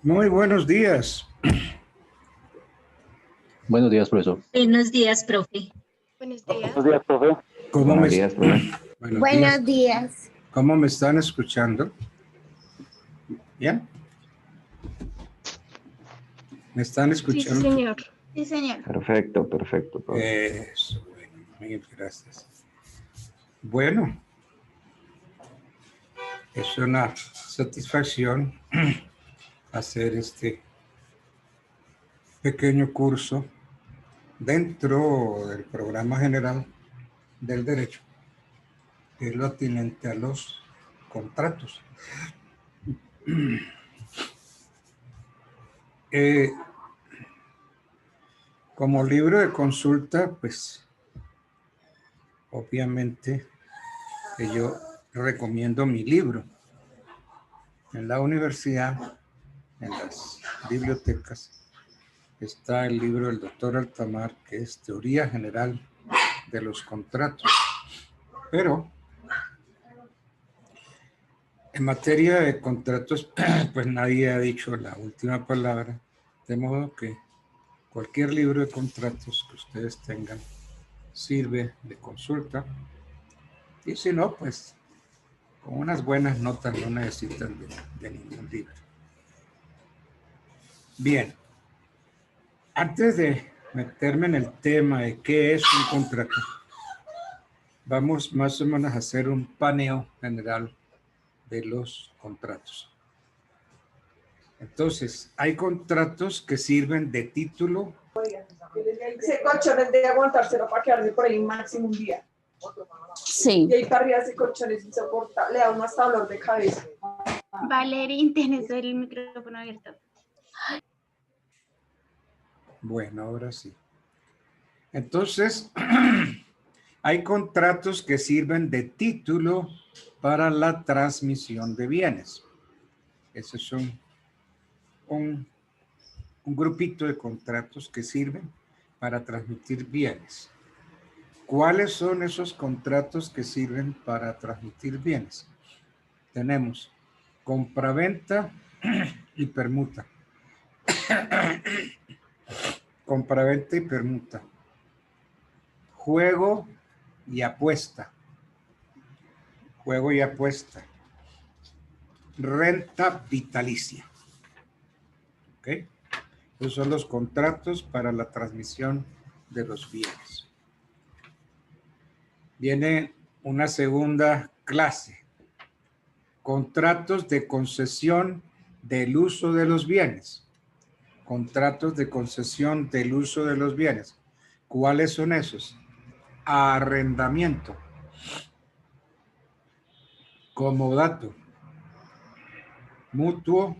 Muy buenos días. Buenos días, profesor. Buenos días, profe. Buenos días. Buenos días, profe. ¿Cómo Buenos días, profe. Buenos días. ¿Cómo me están escuchando? ¿Bien? ¿Me están Sí, escuchando? señor. Sí, señor. Perfecto, profe. Eso, bueno, mil gracias. Bueno, es una satisfacción hacer este pequeño curso dentro del programa general del derecho, que es lo atinente a los contratos. Como libro de consulta, pues obviamente que yo recomiendo mi libro. En la universidad, en las bibliotecas, está el libro del doctor Altamar, que es Teoría General de los Contratos. Pero en materia de contratos, pues nadie ha dicho la última palabra, de modo que cualquier libro de contratos que ustedes tengan sirve de consulta. Y si no, pues con unas buenas notas no necesitan de ningún libro. Bien, antes de meterme en el tema de qué es un contrato, vamos más o menos a hacer un paneo general de los contratos. Entonces, hay contratos que sirven de título. Ese colchones de aguantárselo para quedarse por ahí máximo un día. Sí. Y ahí para arriba ese colchón es insoportable, le da uno hasta dolor de cabeza. Valeria, tienes el micrófono abierto. Bueno, ahora sí. Entonces, hay contratos que sirven de título para la transmisión de bienes. Esos son un grupito de contratos que sirven para transmitir bienes. ¿Cuáles son esos contratos que sirven para transmitir bienes? Tenemos compraventa y permuta. Compraventa y permuta. Juego y apuesta. Juego y apuesta. Renta vitalicia. ¿Ok? Esos son los contratos para la transmisión de los bienes. Viene una segunda clase. Contratos de concesión del uso de los bienes. Contratos de concesión del uso de los bienes. ¿Cuáles son esos? Arrendamiento. Comodato. Mutuo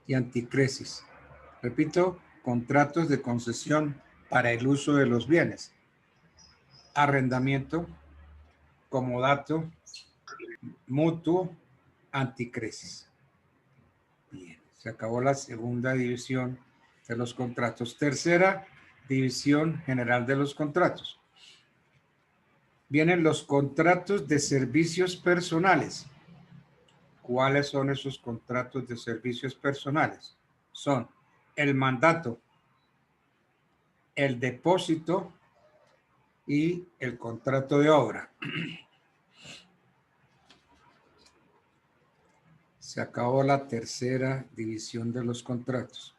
y anticresis. Repito, contratos de concesión para el uso de los bienes. Arrendamiento, comodato, mutuo, anticresis. Bien, se acabó la segunda división de los contratos. Tercera división general de los contratos. Vienen los contratos de servicios personales. ¿Cuáles son esos contratos de servicios personales? Son el mandato, el depósito y el contrato de obra. Se acabó la tercera división de los contratos.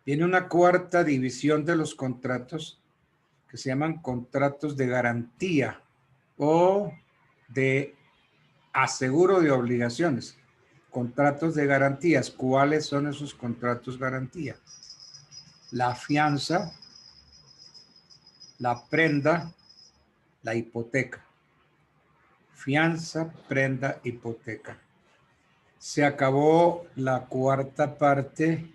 Viene una cuarta división de los contratos que se llaman contratos de garantía o de aseguro de obligaciones. Contratos de garantías. ¿Cuáles son esos contratos garantía? La fianza, la prenda, la hipoteca. Fianza, prenda, hipoteca. Se acabó la cuarta parte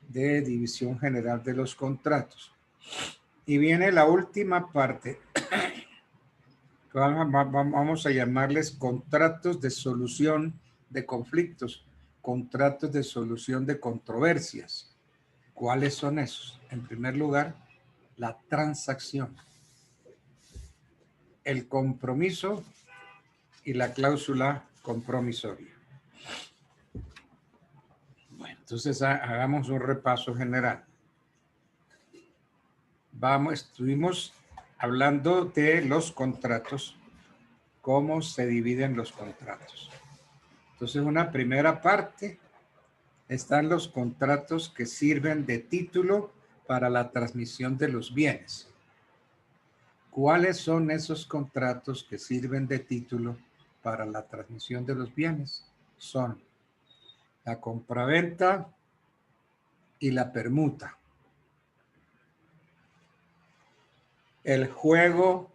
de división general de los contratos. Y viene la última parte. Vamos a llamarles contratos de solución de conflictos, contratos de solución de controversias. ¿Cuáles son esos? En primer lugar, la transacción, el compromiso y la cláusula compromisoria. Bueno, Entonces, hagamos un repaso general. Estuvimos hablando de los contratos, cómo se dividen los contratos. Entonces, una primera parte están los contratos que sirven de título para la transmisión de los bienes. ¿Cuáles son esos contratos que sirven de título para la transmisión de los bienes? Son la compraventa y la permuta, el juego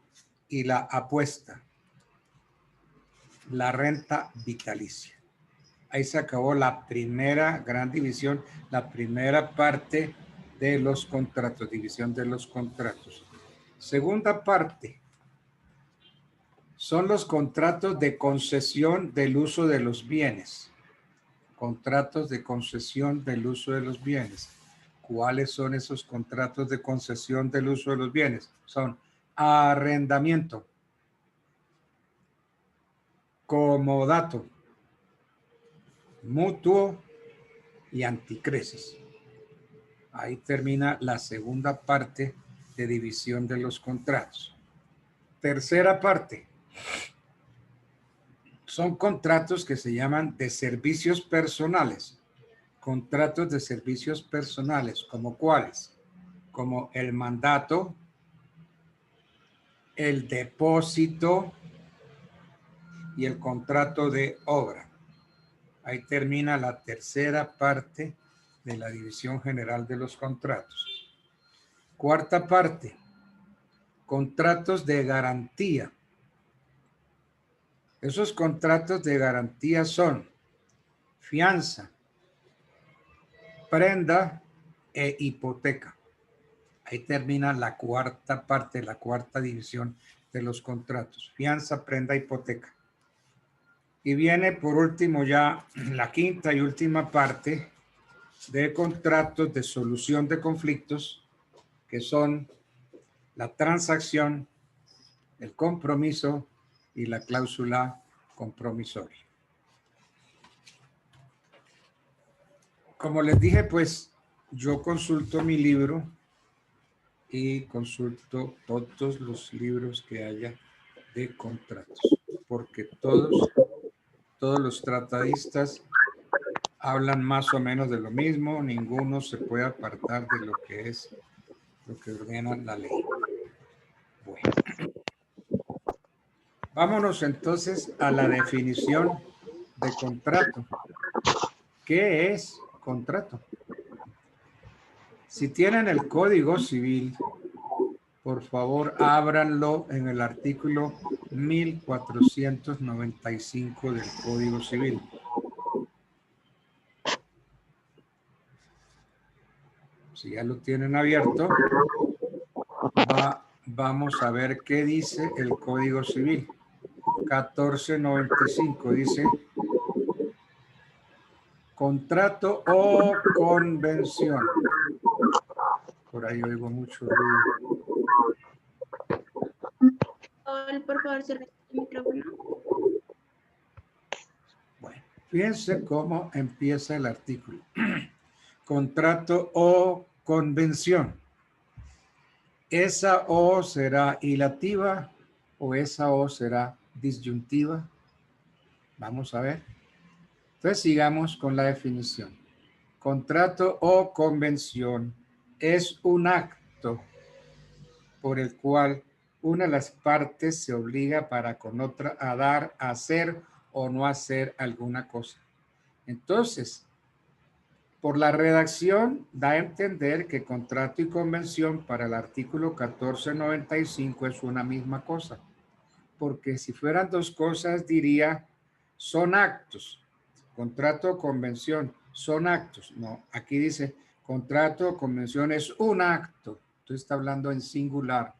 y la apuesta, la renta vitalicia. Ahí se acabó la primera gran división, la primera parte de los contratos, división de los contratos. Segunda parte son los contratos de concesión del uso de los bienes. Contratos de concesión del uso de los bienes. ¿Cuáles son esos contratos de concesión del uso de los bienes? Son arrendamiento, comodato, mutuo y anticresis. Ahí termina la segunda parte de división de los contratos. Tercera parte. Son contratos que se llaman de servicios personales. Contratos de servicios personales, ¿como cuáles? Como el mandato, el depósito y el contrato de obra. Ahí termina la tercera parte de la división general de los contratos. Cuarta parte, contratos de garantía. Esos contratos de garantía son fianza, prenda e hipoteca. Ahí termina la cuarta parte, la cuarta división de los contratos. Fianza, prenda, hipoteca. Y viene por último ya la quinta y última parte de contratos de solución de conflictos, que son la transacción, el compromiso y la cláusula compromisoria. Como les dije, pues yo consulto mi libro y consulto todos los libros que haya de contratos, porque todos los tratadistas hablan más o menos de lo mismo, ninguno se puede apartar de lo que es lo que ordena la ley. Bueno, vámonos entonces a la definición de contrato. ¿Qué es contrato? Si tienen el Código Civil, por favor, ábranlo en el artículo 1495 del Código Civil. Si ya lo tienen abierto, vamos a ver qué dice el Código Civil. 1495 dice: contrato o convención. Por ahí oigo mucho ruido. Por favor, cierre el micrófono. Bueno, fíjense cómo empieza el artículo. Contrato o convención. ¿Esa O será hilativa o esa O será disyuntiva? Vamos a ver. Entonces sigamos con la definición. Contrato o convención es un acto por el cual una de las partes se obliga para con otra a dar, a hacer o no hacer alguna cosa. Entonces, por la redacción da a entender que contrato y convención para el artículo 1495 es una misma cosa, porque si fueran dos cosas diría son actos. Contrato o convención son actos. No, aquí dice contrato o convención es un acto. Entonces está hablando en singular,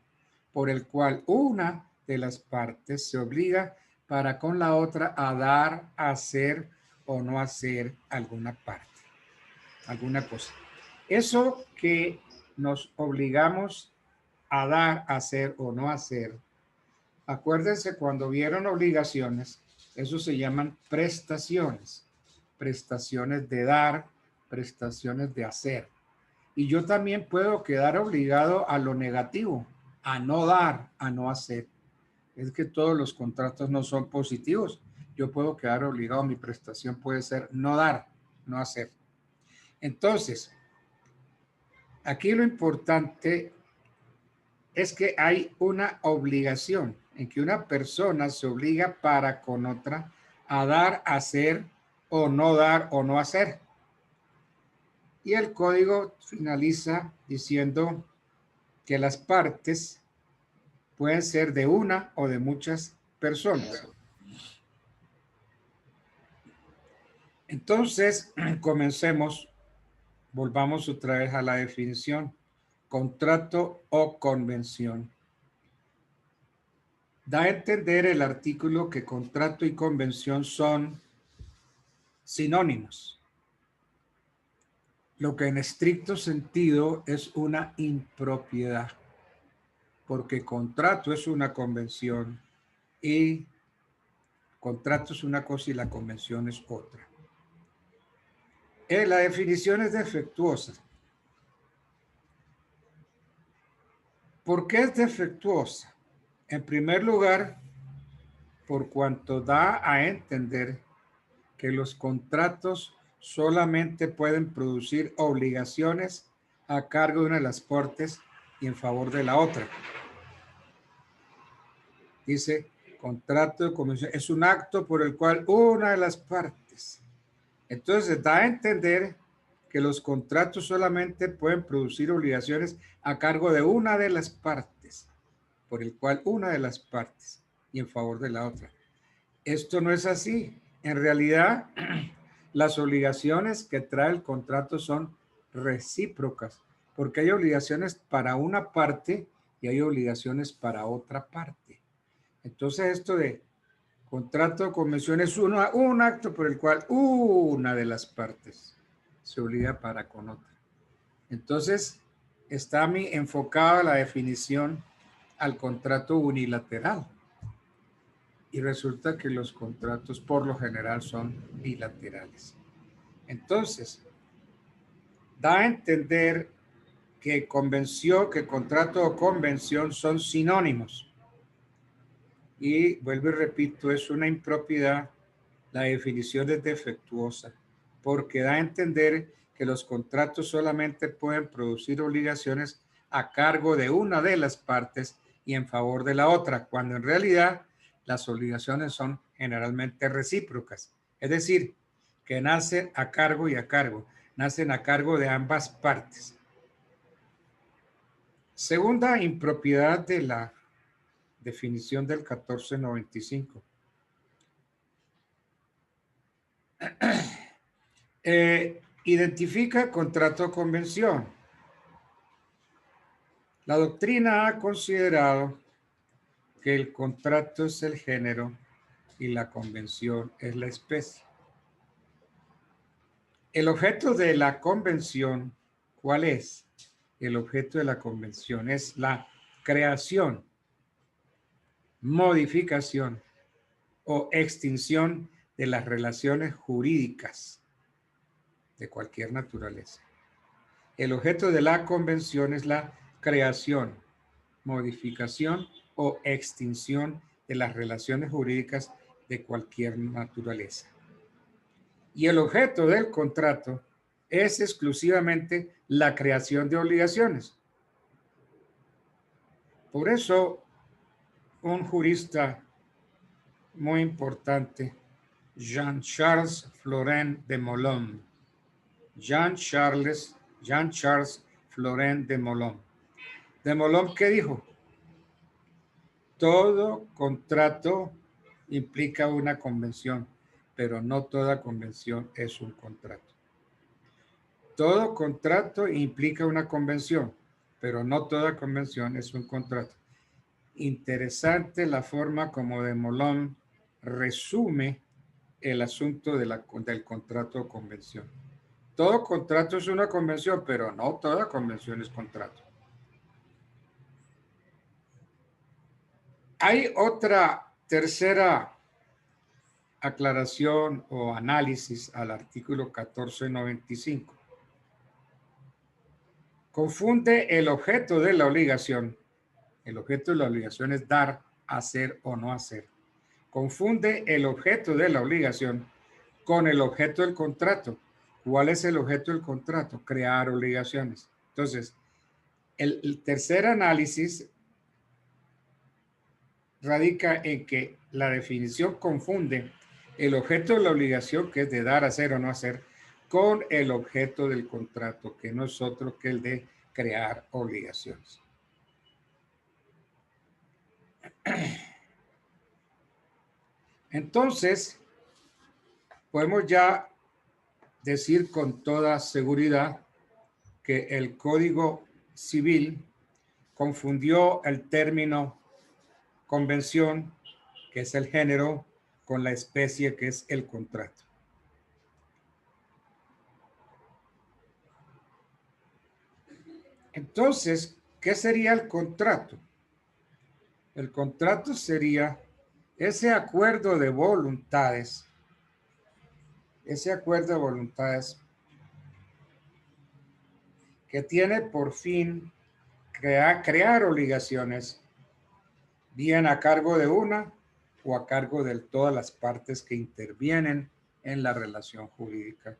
por el cual una de las partes se obliga para con la otra a dar, a hacer o no hacer alguna parte, alguna cosa. Eso que nos obligamos a dar, hacer o no hacer, acuérdense cuando vieron obligaciones, eso se llaman prestaciones. Prestaciones de dar, prestaciones de hacer. Y yo también puedo quedar obligado a lo negativo, a no dar, a no hacer. Es que todos los contratos no son positivos. Yo puedo quedar obligado, mi prestación puede ser no dar, no hacer. Entonces, aquí lo importante es que hay una obligación en que una persona se obliga para con otra a dar, hacer o no hacer. Y el código finaliza diciendo que las partes pueden ser de una o de muchas personas. Entonces, comencemos, volvamos otra vez a la definición. Contrato o convención. Da a entender el artículo que contrato y convención son sinónimos, lo que en estricto sentido es una impropiedad, porque contrato es una convención y contrato es una cosa y la convención es otra. La definición es defectuosa. ¿Por qué es defectuosa? En primer lugar, por cuanto da a entender que los contratos solamente pueden producir obligaciones a cargo de una de las partes y en favor de la otra. Dice, contrato de convención es un acto por el cual una de las partes. Entonces da a entender que los contratos solamente pueden producir obligaciones a cargo de una de las partes, por el cual una de las partes y en favor de la otra. Esto no es así. En realidad, las obligaciones que trae el contrato son recíprocas, porque hay obligaciones para una parte y hay obligaciones para otra parte. Entonces, esto de contrato o convención es un acto por el cual una de las partes se obliga para con otra. Entonces, está enfocada la definición al contrato unilateral. Y resulta que los contratos por lo general son bilaterales. Entonces, da a entender que convención, que contrato o convención son sinónimos. Y vuelvo y repito, es una impropiedad. La definición es defectuosa porque da a entender que los contratos solamente pueden producir obligaciones a cargo de una de las partes y en favor de la otra, cuando en realidad las obligaciones son generalmente recíprocas. Es decir, que nacen a cargo y a cargo, nacen a cargo de ambas partes. Segunda impropiedad de la definición del 1495. Identifica contrato o convención. La doctrina ha considerado que el contrato es el género y la convención es la especie. El objeto de la convención, ¿cuál es? El objeto de la convención es la creación, modificación o extinción de las relaciones jurídicas de cualquier naturaleza. El objeto de la convención es la creación, modificación o extinción de las relaciones jurídicas de cualquier naturaleza. Y el objeto del contrato es exclusivamente la creación de obligaciones. Por eso, un jurista muy importante, Jean-Charles Florent de Molon, Jean-Charles Florent de Molon. De Molon, ¿qué dijo? Todo contrato implica una convención, pero no toda convención es un contrato. Todo contrato implica una convención, pero no toda convención es un contrato. Interesante la forma como de Molon resume el asunto del contrato o convención. Todo contrato es una convención, pero no toda convención es contrato. Hay otra tercera aclaración o análisis al artículo 1495. confunde el objeto de la obligación. El objeto de la obligación es dar, hacer o no hacer. Confunde el objeto de la obligación con el objeto del contrato. ¿Cuál es el objeto del contrato? Crear obligaciones. Entonces, el tercer análisis radica en que la definición confunde el objeto de la obligación, que es de dar, hacer o no hacer, con el objeto del contrato, que no es otro que el de crear obligaciones. Entonces, podemos ya decir con toda seguridad que el Código Civil confundió el término convención, que es el género, con la especie, que es el contrato. Entonces, ¿qué sería el contrato? El contrato sería ese acuerdo de voluntades, que tiene por fin crear obligaciones, bien a cargo de una o a cargo de todas las partes que intervienen en la relación jurídica.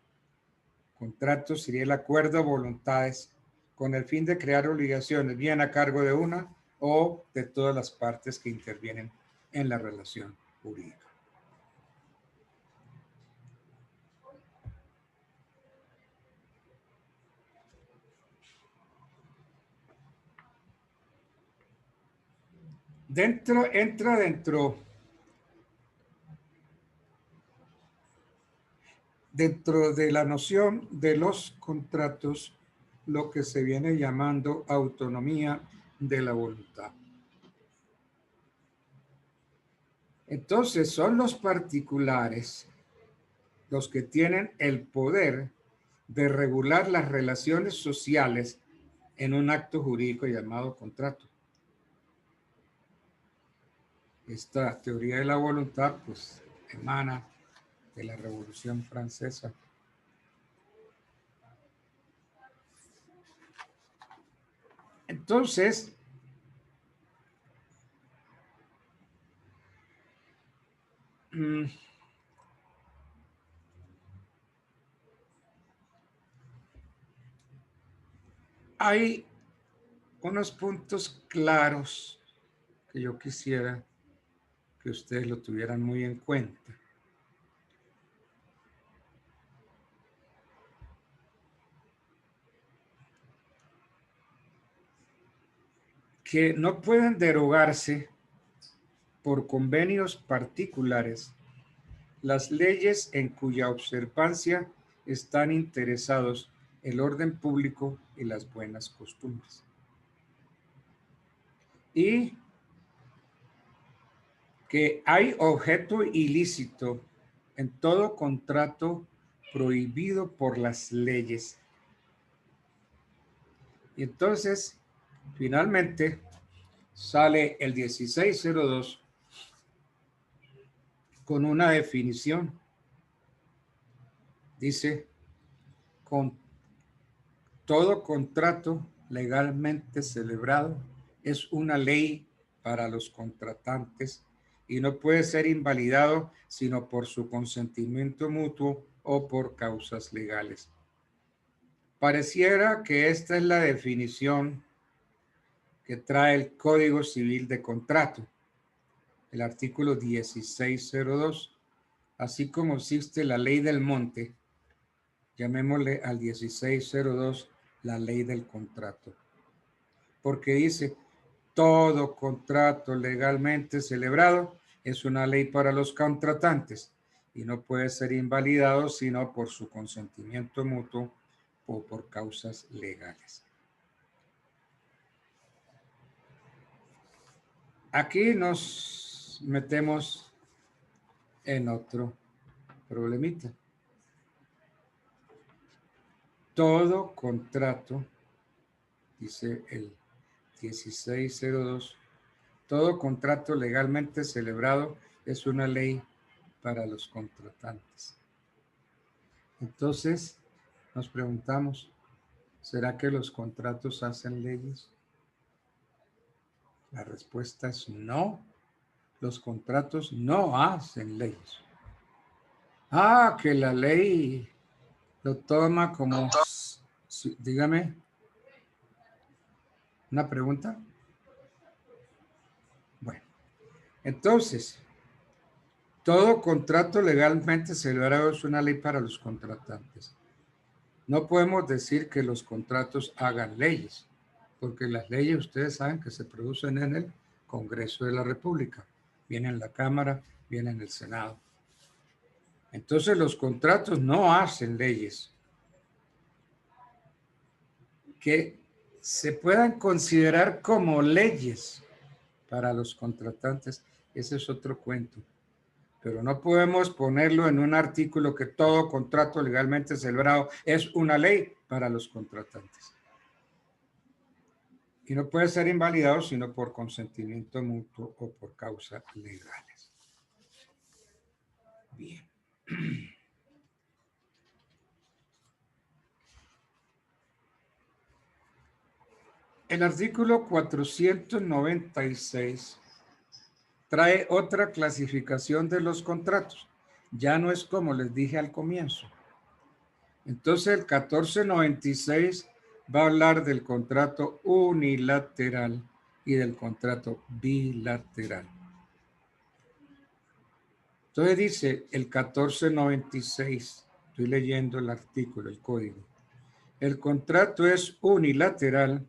Contrato sería el acuerdo de voluntades con el fin de crear obligaciones, bien a cargo de una o de todas las partes que intervienen en la relación jurídica. Entra dentro de la noción de los contratos lo que se viene llamando autonomía de la voluntad. Entonces son los particulares los que tienen el poder de regular las relaciones sociales en un acto jurídico llamado contrato. Esta teoría de la voluntad pues emana de la Revolución Francesa. Entonces, hay unos puntos claros que yo quisiera que ustedes lo tuvieran muy en cuenta. Que no pueden derogarse por convenios particulares las leyes en cuya observancia están interesados el orden público y las buenas costumbres. Y que hay objeto ilícito en todo contrato prohibido por las leyes. Y entonces, finalmente, sale el 1602 con una definición. Dice, con todo contrato legalmente celebrado es una ley para los contratantes y no puede ser invalidado sino por su consentimiento mutuo o por causas legales. Pareciera que esta es la definición que trae el Código Civil de Contrato, el artículo 1602, así como existe la ley del monte, llamémosle al 1602 la ley del contrato, porque dice, todo contrato legalmente celebrado es una ley para los contratantes y no puede ser invalidado sino por su consentimiento mutuo o por causas legales. Aquí nos metemos en otro problemita. Todo contrato, dice el 1602, todo contrato legalmente celebrado es una ley para los contratantes. Entonces, nos preguntamos, ¿Será que los contratos hacen leyes? La respuesta es no. Los contratos no hacen leyes. Ah, que la ley lo toma como... Dígame. ¿Una pregunta? Bueno, entonces, todo contrato legalmente celebrado es una ley para los contratantes. No podemos decir que los contratos hagan leyes, porque las leyes ustedes saben que se producen en el Congreso de la República, viene en la Cámara, viene en el Senado. Entonces los contratos no hacen leyes que se puedan considerar como leyes para los contratantes. Ese es otro cuento. Pero no podemos ponerlo en un artículo que todo contrato legalmente celebrado es una ley para los contratantes. Y no puede ser invalidado sino por consentimiento mutuo o por causas legales. Bien. El artículo 496 trae otra clasificación de los contratos. Ya no es como les dije al comienzo. Entonces el 1496 va a hablar del contrato unilateral y del contrato bilateral. Entonces dice el 1496, estoy leyendo el artículo, el código. El contrato es unilateral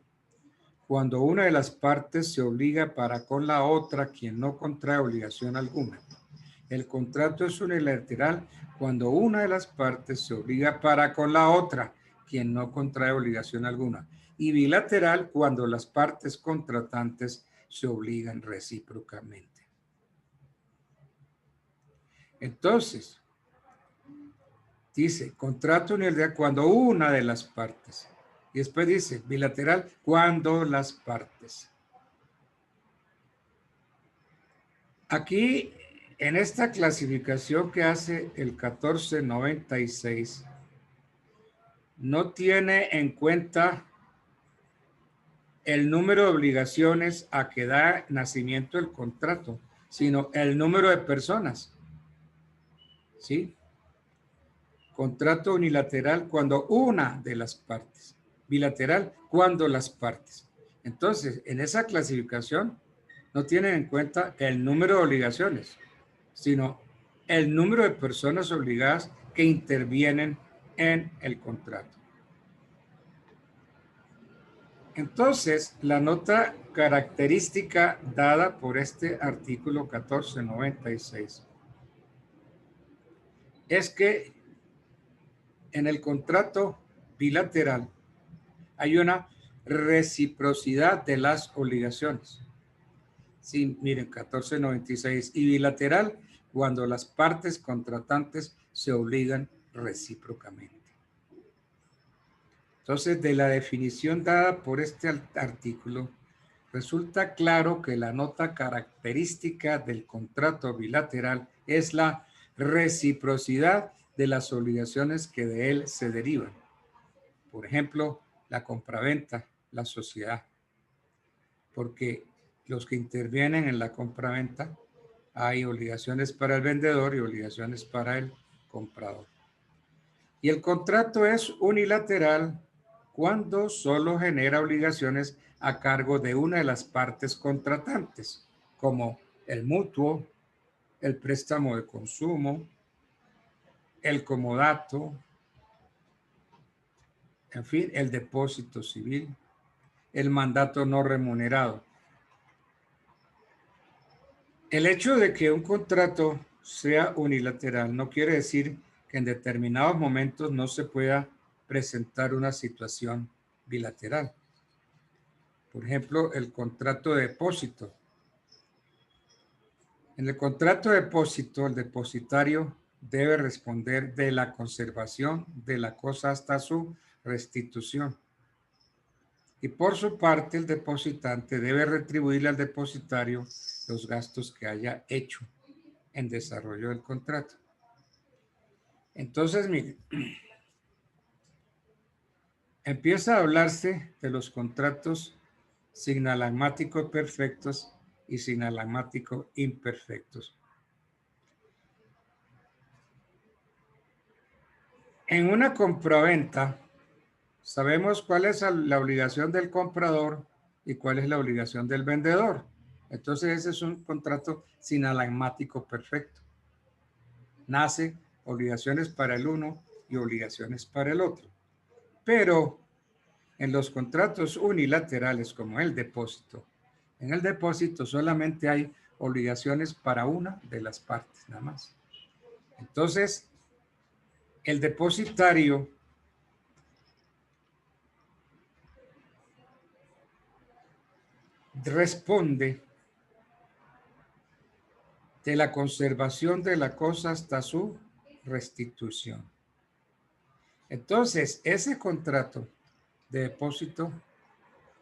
cuando una de las partes se obliga para con la otra quien no contrae obligación alguna. El contrato es unilateral cuando una de las partes se obliga para con la otra quien no contrae obligación alguna. Y bilateral cuando las partes contratantes se obligan recíprocamente. Entonces, dice, contrato unilateral cuando una de las partes. Y después dice, bilateral cuando las partes. Aquí, en esta clasificación que hace el 1496, no tiene en cuenta el número de obligaciones a que da nacimiento el contrato, sino el número de personas. ¿Sí? Contrato unilateral cuando una de las partes. Bilateral cuando las partes. Entonces, en esa clasificación no tienen en cuenta el número de obligaciones, sino el número de personas obligadas que intervienen en el contrato. Entonces, la nota característica dada por este artículo 1496 es que en el contrato bilateral hay una reciprocidad de las obligaciones. Sí, miren, 1496. Y bilateral cuando las partes contratantes se obligan recíprocamente. Entonces, de la definición dada por este artículo, resulta claro que la nota característica del contrato bilateral es la reciprocidad de las obligaciones que de él se derivan. Por ejemplo, la compraventa, la sociedad. Porque los que intervienen en la compraventa hay obligaciones para el vendedor y obligaciones para el comprador. Y el contrato es unilateral cuando solo genera obligaciones a cargo de una de las partes contratantes, como el mutuo, el préstamo de consumo, el comodato, en fin, el depósito civil, el mandato no remunerado. El hecho de que un contrato sea unilateral no quiere decir que en determinados momentos no se pueda presentar una situación bilateral. Por ejemplo, el contrato de depósito. En el contrato de depósito, el depositario debe responder de la conservación de la cosa hasta su restitución. Y por su parte, el depositante debe retribuirle al depositario los gastos que haya hecho en desarrollo del contrato. Entonces, miren, empieza a hablarse de los contratos sinalagmáticos perfectos y sinalagmáticos imperfectos. En una compraventa, sabemos cuál es la obligación del comprador y cuál es la obligación del vendedor. Entonces, ese es un contrato sinalagmático perfecto. Nace obligaciones para el uno y obligaciones para el otro. Pero en los contratos unilaterales, como el depósito, en el depósito solamente hay obligaciones para una de las partes, nada más. Entonces, el depositario responde de la conservación de la cosa hasta su restitución. Entonces, ese contrato de depósito,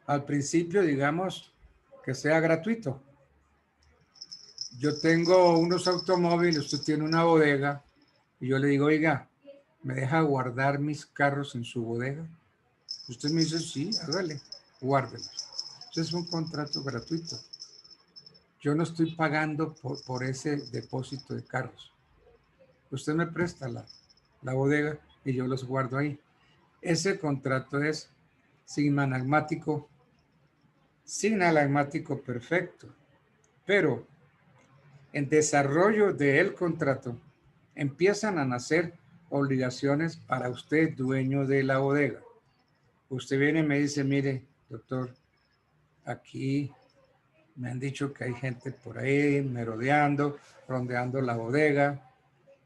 al principio, digamos, que sea gratuito. Yo tengo unos automóviles, usted tiene una bodega, y yo le digo, oiga, ¿me deja guardar mis carros en su bodega? Usted me dice, sí, hágale, guárdelos. Entonces es un contrato gratuito. Yo no estoy pagando por ese depósito de carros. Usted me presta la bodega y yo los guardo ahí. Ese contrato es sinalagmático perfecto. Pero en desarrollo del contrato empiezan a nacer obligaciones para usted, dueño de la bodega. Usted viene y me dice, mire, doctor, aquí me han dicho que hay gente por ahí merodeando, rondeando la bodega.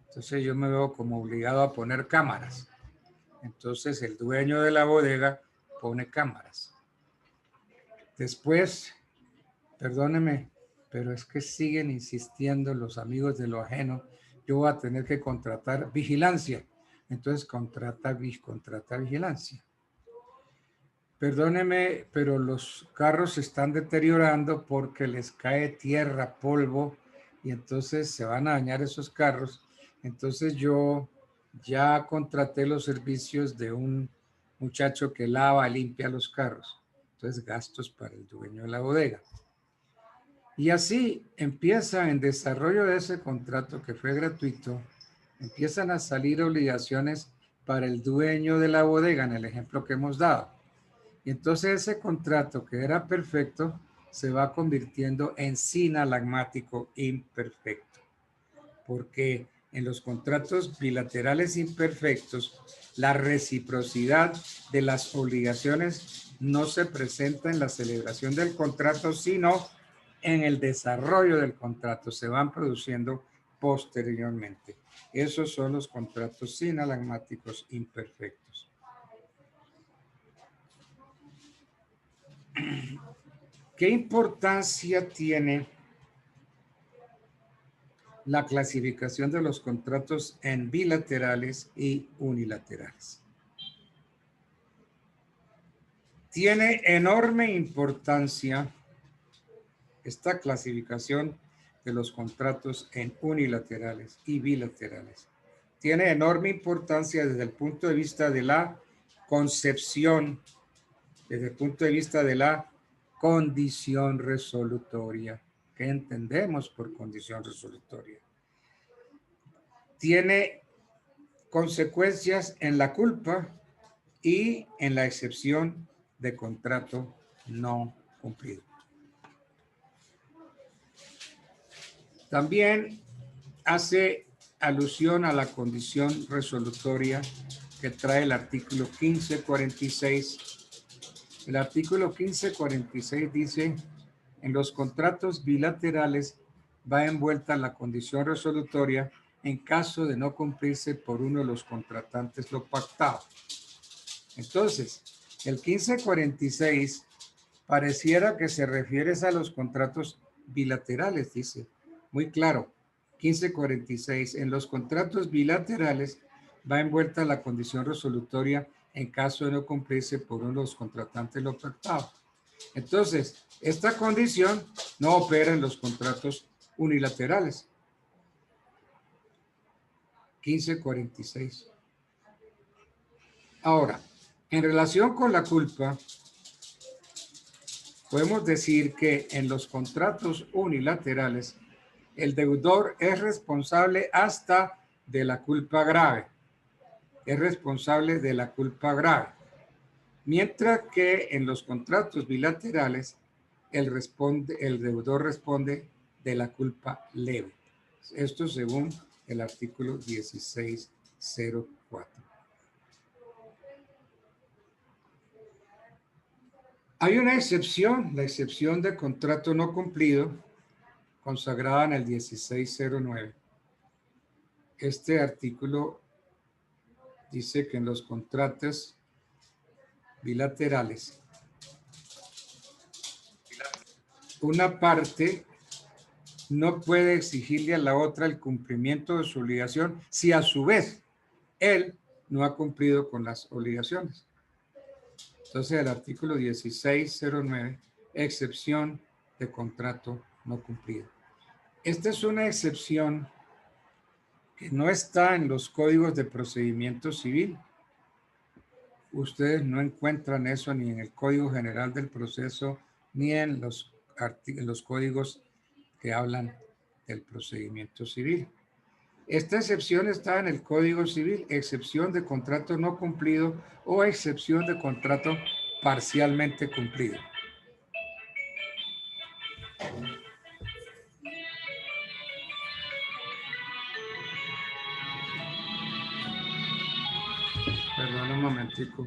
Entonces yo me veo como obligado a poner cámaras. Entonces el dueño de la bodega pone cámaras. Después, perdóneme, pero es que siguen insistiendo los amigos de lo ajeno. Yo voy a tener que contratar vigilancia. Entonces contrata vigilancia. Perdóneme, pero los carros se están deteriorando porque les cae tierra, polvo, y entonces se van a dañar esos carros. Entonces yo ya contraté los servicios de un muchacho que lava, limpia los carros. Entonces gastos para el dueño de la bodega. Y así empieza en desarrollo de ese contrato que fue gratuito, empiezan a salir obligaciones para el dueño de la bodega en el ejemplo que hemos dado. Y entonces ese contrato que era perfecto se va convirtiendo en sinalagmático imperfecto. Porque en los contratos bilaterales imperfectos, la reciprocidad de las obligaciones no se presenta en la celebración del contrato, sino en el desarrollo del contrato. Se van produciendo posteriormente. Esos son los contratos sinalagmáticos imperfectos. ¿Qué importancia tiene la clasificación de los contratos en bilaterales y unilaterales? Tiene enorme importancia esta clasificación de los contratos en unilaterales y bilaterales. Tiene enorme importancia desde el punto de vista de la concepción, desde el punto de vista de la condición resolutoria. ¿Qué entendemos por condición resolutoria? Tiene consecuencias en la culpa y en la excepción de contrato no cumplido. También hace alusión a la condición resolutoria que trae el artículo 1546. El artículo 1546 dice, en los contratos bilaterales va envuelta la condición resolutoria en caso de no cumplirse por uno de los contratantes lo pactado. Entonces, el 1546 pareciera que se refiere a los contratos bilaterales, dice, muy claro, 1546, en los contratos bilaterales va envuelta la condición resolutoria en caso de no cumplirse por uno de los contratantes lo pactado. Entonces, esta condición no opera en los contratos unilaterales. 1546. Ahora, En relación con la culpa, podemos decir que en los contratos unilaterales, el deudor es responsable hasta de la culpa grave. Es responsable de la culpa grave. Mientras que en los contratos bilaterales, el deudor responde de la culpa leve. Esto según el artículo 1604. Hay una excepción, la excepción de contrato no cumplido, consagrada en el 1609. Este artículo dice que en los contratos bilaterales, una parte no puede exigirle a la otra el cumplimiento de su obligación si a su vez él no ha cumplido con las obligaciones. Entonces, el artículo 1609, excepción de contrato no cumplido. Esta es una excepción que no está en los códigos de procedimiento civil. Ustedes no encuentran eso ni en el Código General del Proceso, ni en los códigos que hablan del procedimiento civil. Esta excepción está en el Código Civil, excepción de contrato no cumplido o excepción de contrato parcialmente cumplido. Perdón un momentico.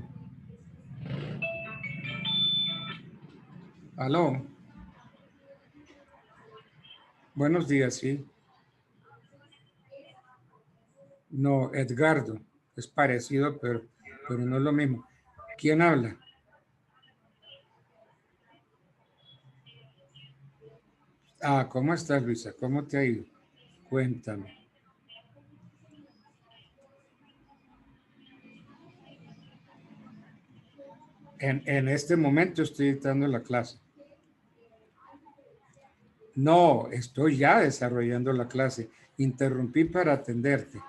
Aló. Buenos días, sí. No, Edgardo. Es parecido, pero no es lo mismo. ¿Quién habla? Ah, ¿cómo estás, Luisa? ¿Cómo te ha ido? Cuéntame. En este momento estoy dictando la clase. No, estoy ya desarrollando la clase. Interrumpí para atenderte.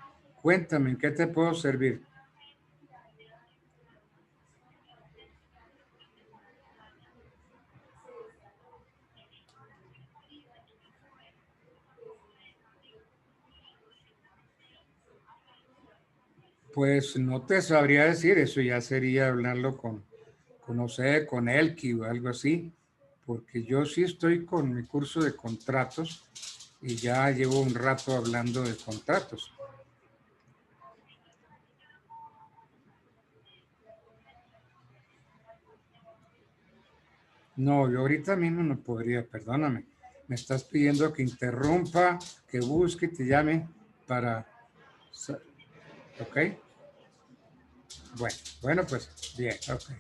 Cuéntame, ¿en qué te puedo servir? Pues no te sabría decir, eso ya sería hablarlo no sé, con Elki o algo así, porque yo sí estoy con mi curso de contratos y ya llevo un rato hablando de contratos. No, yo ahorita mismo no podría, perdóname. Me estás pidiendo que interrumpa, que busque, te llame para... ¿Ok? Bueno, pues bien, ok.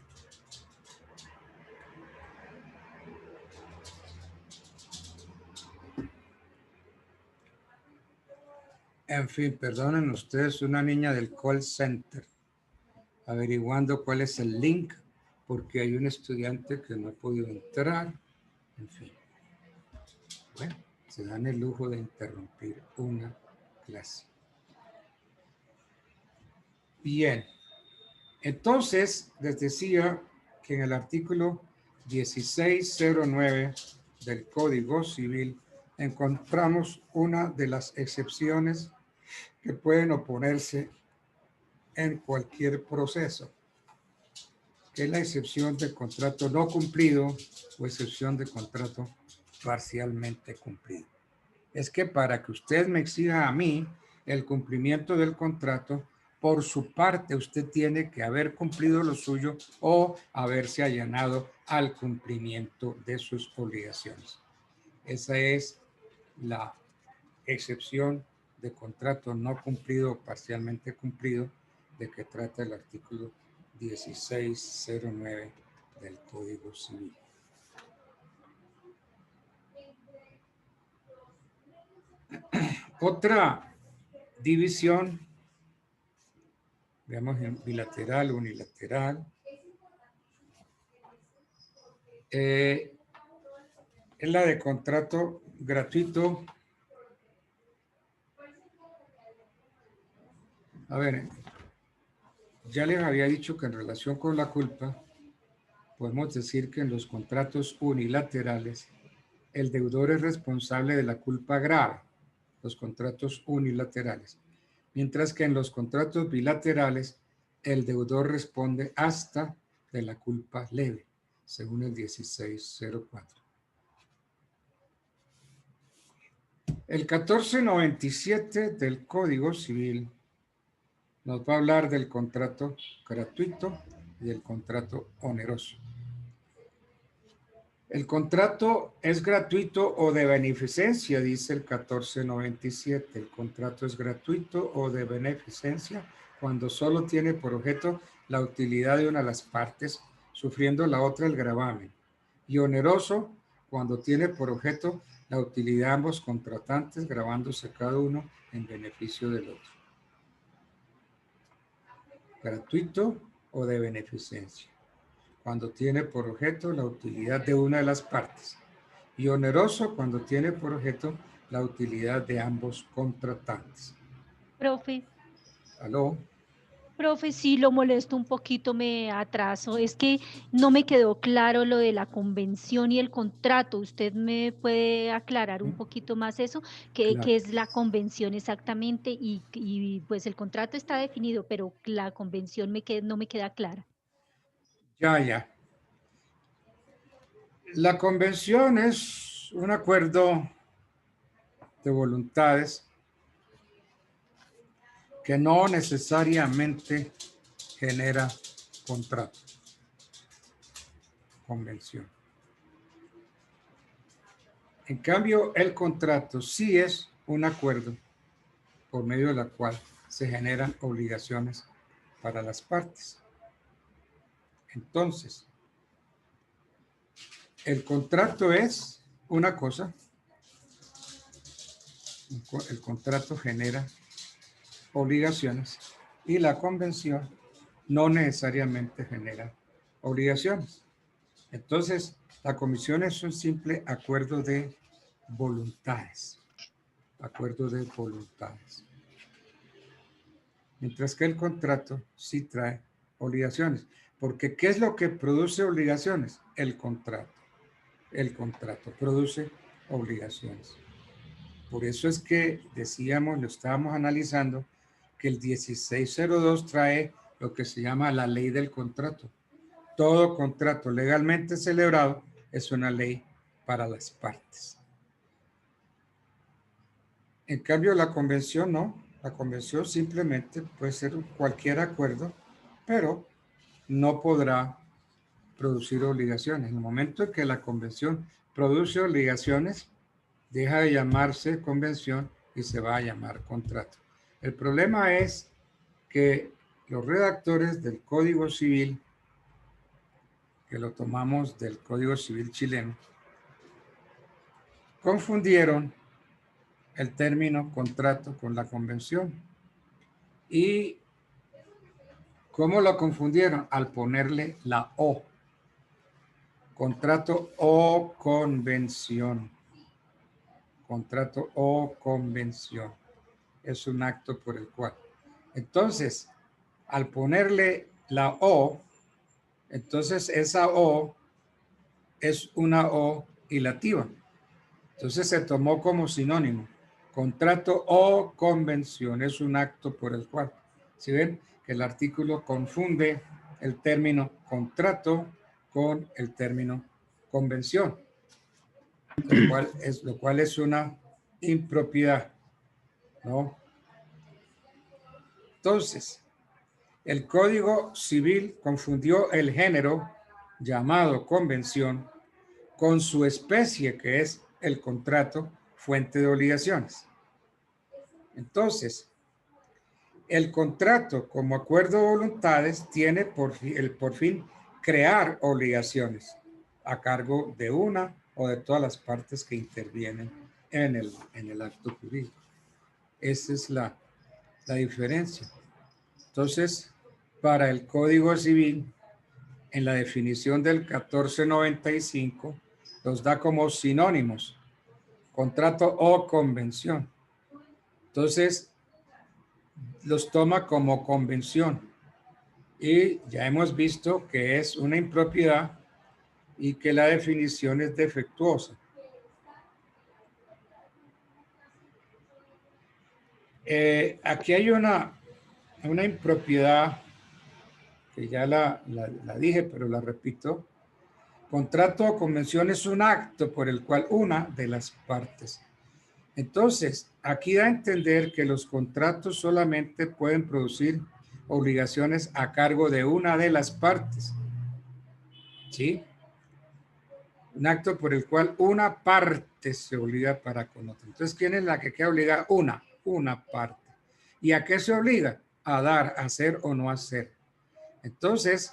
En fin, perdonen ustedes, una niña del call center, averiguando cuál es el link, porque hay un estudiante que no ha podido entrar. En fin. Bueno, se dan el lujo de interrumpir una clase. Bien. Entonces, les decía que en el artículo 1609 del Código Civil encontramos una de las excepciones que pueden oponerse en cualquier proceso, que es la excepción de contrato no cumplido o excepción de contrato parcialmente cumplido. Es que para que usted me exija a mí el cumplimiento del contrato, por su parte usted tiene que haber cumplido lo suyo o haberse allanado al cumplimiento de sus obligaciones. Esa es la excepción de contrato no cumplido o parcialmente cumplido de que trata el artículo 1609 del Código Civil. Otra división, veamos en bilateral, unilateral, es la de contrato gratuito. A ver, ya les había dicho que en relación con la culpa, podemos decir que en los contratos unilaterales, el deudor es responsable de la culpa grave, los contratos unilaterales, mientras que en los contratos bilaterales, el deudor responde hasta de la culpa leve, según el 1604. El 1497 del Código Civil nos va a hablar del contrato gratuito y del contrato oneroso. El contrato es gratuito o de beneficencia, dice el 1497. El contrato es gratuito o de beneficencia cuando solo tiene por objeto la utilidad de una de las partes, sufriendo la otra el gravamen. Y oneroso cuando tiene por objeto la utilidad de ambos contratantes, gravándose cada uno en beneficio del otro. Gratuito o de beneficencia, cuando tiene por objeto la utilidad de una de las partes, y oneroso cuando tiene por objeto la utilidad de ambos contratantes. Profe, ¿Aló? profe, sí lo molesto un poquito, me atraso. Es que no me quedó claro lo de la convención y el contrato. ¿Usted me puede aclarar un poquito más eso? ¿Qué, Claro. qué es la convención exactamente? Y pues el contrato está definido, pero la convención no me queda clara. Ya. La convención es un acuerdo de voluntades que no necesariamente genera contrato. Convención. En cambio, el contrato sí es un acuerdo por medio de la cual se generan obligaciones para las partes. Entonces, el contrato es una cosa, el contrato genera obligaciones y la convención no necesariamente genera obligaciones. Entonces, la convención es un simple acuerdo de voluntades. Acuerdo de voluntades. Mientras que el contrato sí trae obligaciones. Porque ¿qué es lo que produce obligaciones? El contrato. El contrato produce obligaciones. Por eso es que decíamos, lo estábamos analizando, que el 1602 trae lo que se llama la ley del contrato. Todo contrato legalmente celebrado es una ley para las partes. En cambio, la convención no. La convención simplemente puede ser cualquier acuerdo, pero no podrá producir obligaciones. En el momento en que la convención produce obligaciones, deja de llamarse convención y se va a llamar contrato. El problema es que los redactores del Código Civil, que lo tomamos del Código Civil chileno, confundieron el término contrato con la convención. ¿Y cómo lo confundieron? Al ponerle la O. Contrato o convención. Contrato o convención. Es un acto por el cual. Entonces, al ponerle la O, entonces esa O es una O ilativa. Entonces se tomó como sinónimo. Contrato o convención es un acto por el cual. ¿Sí ven? Que el artículo confunde el término contrato con el término convención, lo cual es una impropiedad, ¿no? Entonces, el Código Civil confundió el género llamado convención con su especie, que es el contrato, fuente de obligaciones. Entonces, el contrato como acuerdo de voluntades tiene por fin crear obligaciones a cargo de una o de todas las partes que intervienen en el acto jurídico. Esa es la diferencia. Entonces, para el Código Civil, en la definición del 1495, los da como sinónimos, contrato o convención. Entonces, los toma como convención, Y ya hemos visto que es una impropiedad y que la definición es defectuosa. Aquí hay una impropiedad que ya la dije, pero la repito. Contrato o convención es un acto por el cual una de las partes. Entonces, aquí da a entender que los contratos solamente pueden producir obligaciones a cargo de una de las partes. ¿Sí? Un acto por el cual una parte se obliga para con otra. Entonces, ¿quién es la que queda obligada? Una parte. ¿Y a qué se obliga? A dar, a hacer o no hacer. Entonces,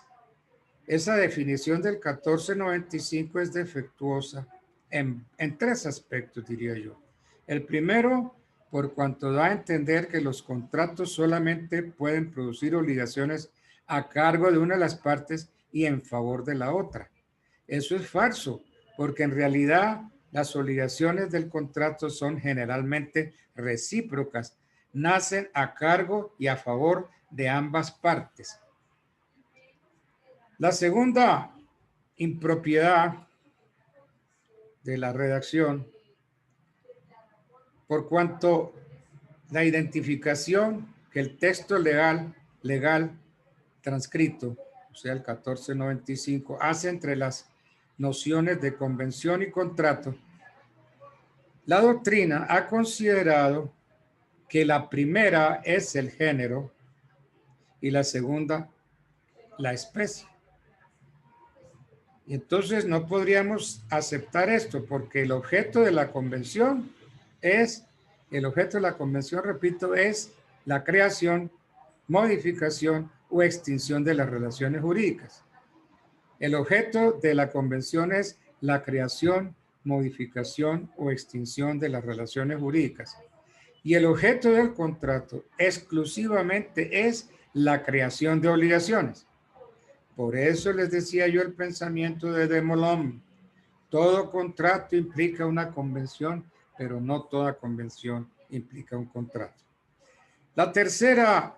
esa definición del 1495 es defectuosa en 3 aspectos, diría yo. El primero, por cuanto da a entender que los contratos solamente pueden producir obligaciones a cargo de una de las partes y en favor de la otra. Eso es falso, porque en realidad las obligaciones del contrato son generalmente recíprocas, nacen a cargo y a favor de ambas partes. La segunda impropiedad de la redacción, por cuanto la identificación que el texto legal transcrito, o sea, el 1495, hace entre las nociones de convención y contrato, la doctrina ha considerado que la primera es el género y la segunda la especie. Y entonces no podríamos aceptar esto porque el objeto de la convención repito, es la creación, modificación o extinción de las relaciones jurídicas. El objeto de la convención es la creación, modificación o extinción de las relaciones jurídicas. Y el objeto del contrato exclusivamente es la creación de obligaciones. Por eso les decía yo el pensamiento de de Molon. Todo contrato implica una convención, pero no toda convención implica un contrato. La tercera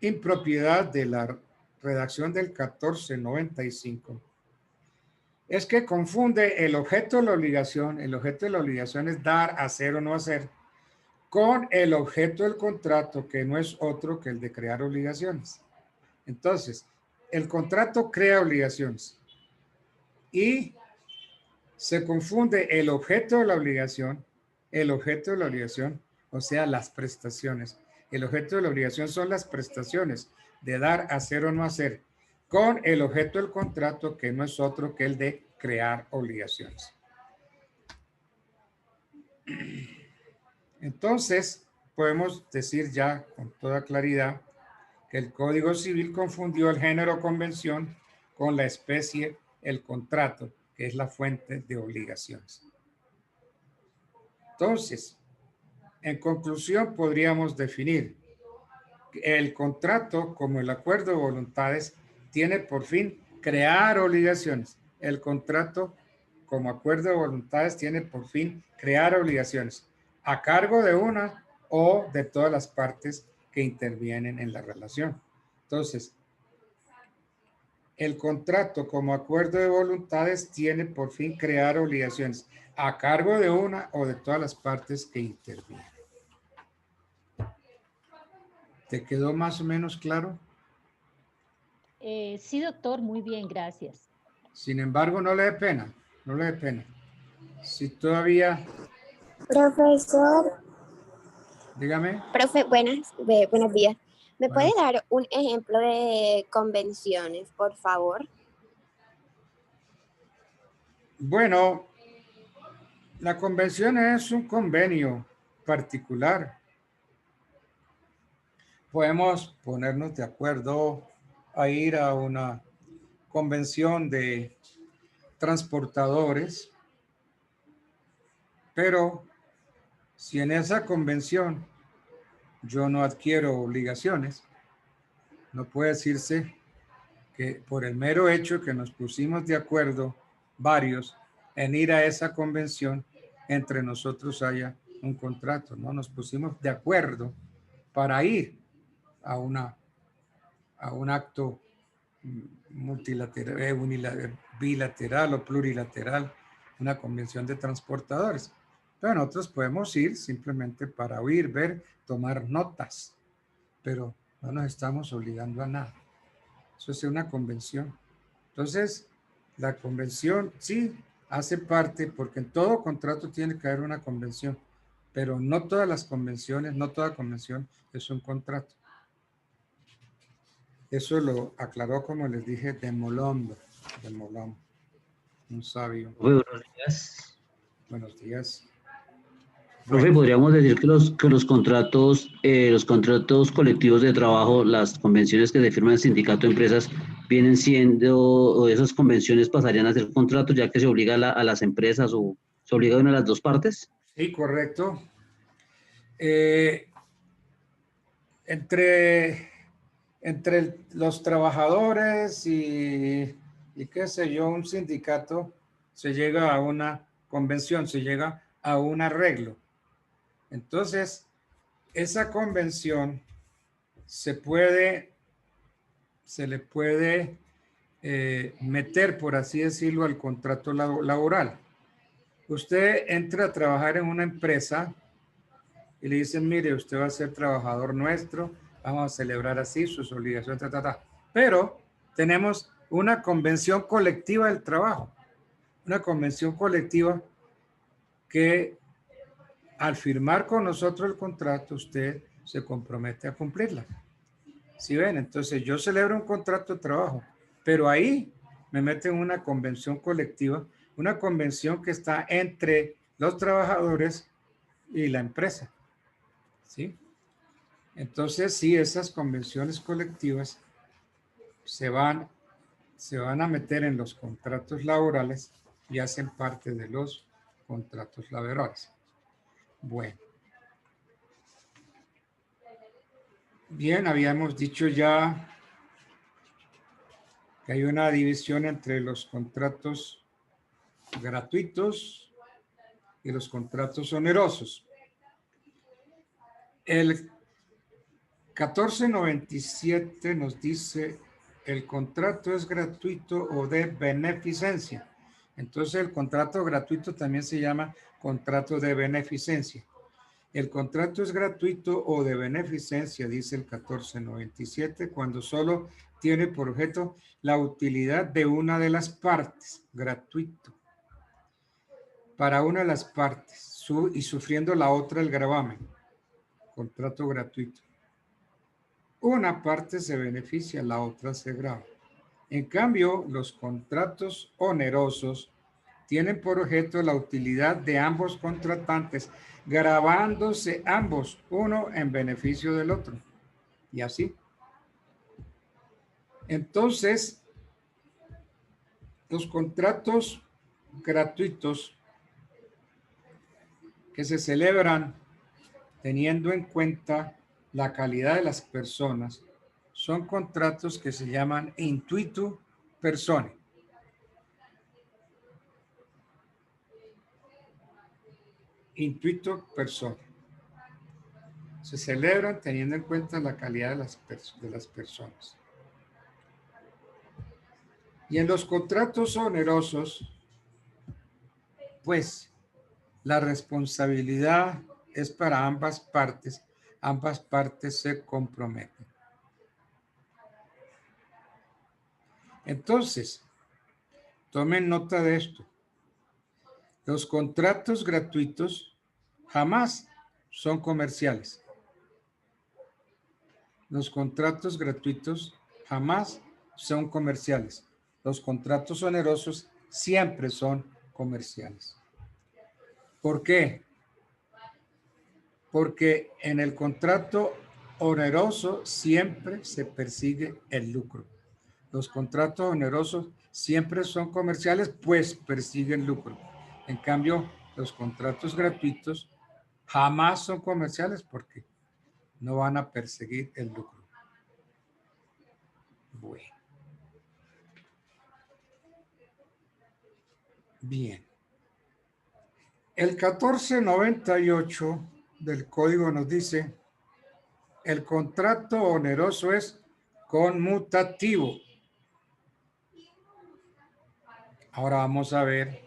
impropiedad de la redacción del 1495 es que confunde el objeto de la obligación. El objeto de la obligación es dar, hacer o no hacer, con el objeto del contrato, que no es otro que el de crear obligaciones. Entonces, el contrato crea obligaciones y se confunde el objeto de la obligación, o sea, las prestaciones. El objeto de la obligación son las prestaciones de dar, hacer o no hacer, con el objeto del contrato, que no es otro que el de crear obligaciones. Entonces, podemos decir ya con toda claridad que el Código Civil confundió el género convención con la especie, el contrato, que es la fuente de obligaciones. Entonces, en conclusión, podríamos definir que el contrato, como el acuerdo de voluntades, tiene por fin crear obligaciones. El contrato, como acuerdo de voluntades, tiene por fin crear obligaciones a cargo de una o de todas las partes que intervienen en la relación. Entonces, el contrato como acuerdo de voluntades tiene por fin crear obligaciones a cargo de una o de todas las partes que intervienen. ¿Te quedó más o menos claro? Sí, doctor, muy bien, gracias. Sin embargo, no le dé pena, no le dé pena. Si todavía... Profesor. Dígame. Profe, buenos días. ¿Me puede dar un ejemplo de convenciones, por favor? Bueno, la convención es un convenio particular. Podemos ponernos de acuerdo a ir a una convención de transportadores, pero si en esa convención yo no adquiero obligaciones, no puede decirse que por el mero hecho que nos pusimos de acuerdo varios en ir a esa convención, entre nosotros haya un contrato, ¿no? Nos pusimos de acuerdo para ir a a un acto multilateral, bilateral o plurilateral, una convención de transportadores. Pero nosotros podemos ir simplemente para oír, ver, tomar notas, pero no nos estamos obligando a nada. Eso es una convención. Entonces, la convención sí hace parte, porque en todo contrato tiene que haber una convención, pero no todas las convenciones, no toda convención es un contrato. Eso lo aclaró, como les dije, de Molombo, un sabio. Buenos días. Buenos días. Profe, Bueno, podríamos decir que los contratos colectivos de trabajo, las convenciones que se firman en sindicato de empresas, vienen siendo, o esas convenciones pasarían a ser contratos, ya que se obliga a las empresas o se obliga a una de las dos partes. sí, correcto. Entre los trabajadores y qué sé yo, un sindicato, se llega a una convención, se llega a un arreglo. Entonces, esa convención se le puede meter, por así decirlo, al contrato laboral. Usted entra a trabajar en una empresa y le dicen, mire, usted va a ser trabajador nuestro, vamos a celebrar así sus obligaciones, pero tenemos una convención colectiva del trabajo, una convención colectiva que al firmar con nosotros el contrato, usted se compromete a cumplirla. ¿Sí ven? Entonces yo celebro un contrato de trabajo, pero ahí me meten una convención colectiva, una convención que está entre los trabajadores y la empresa. ¿Sí? Entonces, sí, esas convenciones colectivas se van a meter en los contratos laborales y hacen parte de los contratos laborales. Bueno. Bien, habíamos dicho ya que hay una división entre los contratos gratuitos y los contratos onerosos. El 1497 nos dice el contrato es gratuito o de beneficencia. Entonces el contrato gratuito también se llama contrato de beneficencia. El contrato es gratuito o de beneficencia, dice el 1497, cuando solo tiene por objeto la utilidad de una de las partes, gratuito, para una de las partes y sufriendo la otra el gravamen, contrato gratuito. Una parte se beneficia, la otra se grava. En cambio, los contratos onerosos tienen por objeto la utilidad de ambos contratantes, gravándose ambos, uno en beneficio del otro. Y así. Entonces, los contratos gratuitos que se celebran teniendo en cuenta la calidad de las personas son contratos que se llaman intuitu personae. Intuito personae. Se celebran teniendo en cuenta la calidad de las personas. Y en los contratos onerosos, pues la responsabilidad es para ambas partes se comprometen. Entonces, tomen nota de esto. Los contratos gratuitos jamás son comerciales. Los contratos gratuitos jamás son comerciales. Los contratos onerosos siempre son comerciales. ¿Por qué? Porque en el contrato oneroso siempre se persigue el lucro. Los contratos onerosos siempre son comerciales, pues persiguen lucro. En cambio, los contratos gratuitos jamás son comerciales porque no van a perseguir el lucro. Bueno. Bien. El 1498 del código nos dice, el contrato oneroso es conmutativo. Ahora vamos a ver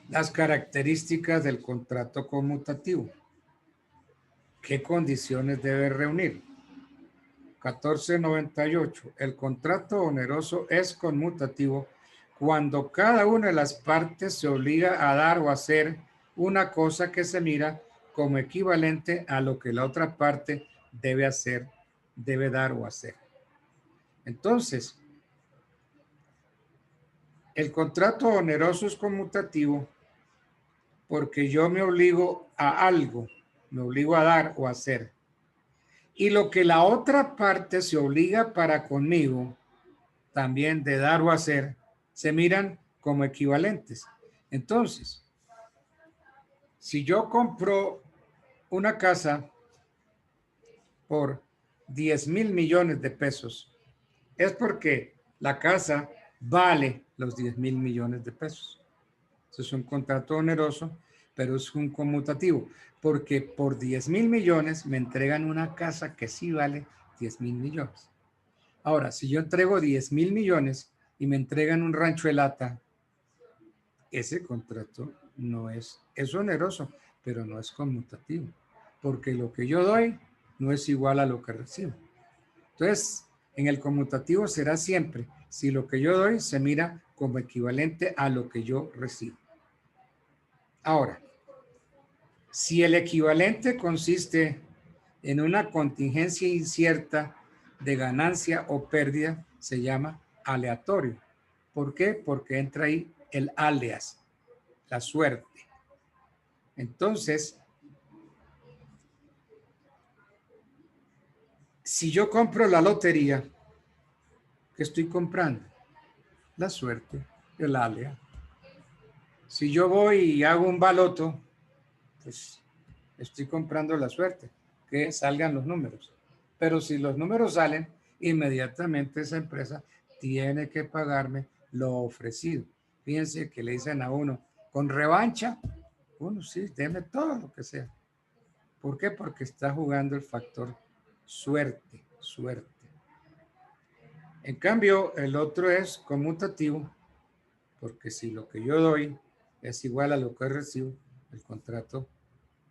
las características del contrato conmutativo. ¿Qué condiciones debe reunir? 1498. El contrato oneroso es conmutativo cuando cada una de las partes se obliga a dar o hacer una cosa que se mira como equivalente a lo que la otra parte debe hacer, debe dar o hacer. Entonces, el contrato oneroso es conmutativo porque yo me obligo a algo, me obligo a dar o hacer. Y lo que la otra parte se obliga para conmigo, también de dar o hacer, se miran como equivalentes. Entonces, si yo compro una casa por 10,000 millones de pesos, es porque la casa vale los 10,000 millones de pesos. Eso es un contrato oneroso, pero es un conmutativo, porque por 10,000 millones me entregan una casa que sí vale 10,000 millones. Ahora, si yo entrego 10,000 millones y me entregan un rancho de lata, ese contrato no es oneroso, pero no es conmutativo, porque lo que yo doy no es igual a lo que recibo. Entonces, en el conmutativo será siempre, si lo que yo doy se mira como equivalente a lo que yo recibo. Ahora, si el equivalente consiste en una contingencia incierta de ganancia o pérdida, se llama aleatorio. ¿Por qué? Porque entra ahí el alias, la suerte. Entonces, si yo compro la lotería, ¿qué estoy comprando? La suerte, el alias. Si yo voy y hago un baloto, pues estoy comprando la suerte, que salgan los números. Pero si los números salen, inmediatamente esa empresa tiene que pagarme lo ofrecido. Fíjense que le dicen a uno, con revancha, uno sí, deme todo lo que sea. ¿Por qué? Porque está jugando el factor suerte, suerte. En cambio, el otro es conmutativo, porque si lo que yo doy es igual a lo que recibo, el contrato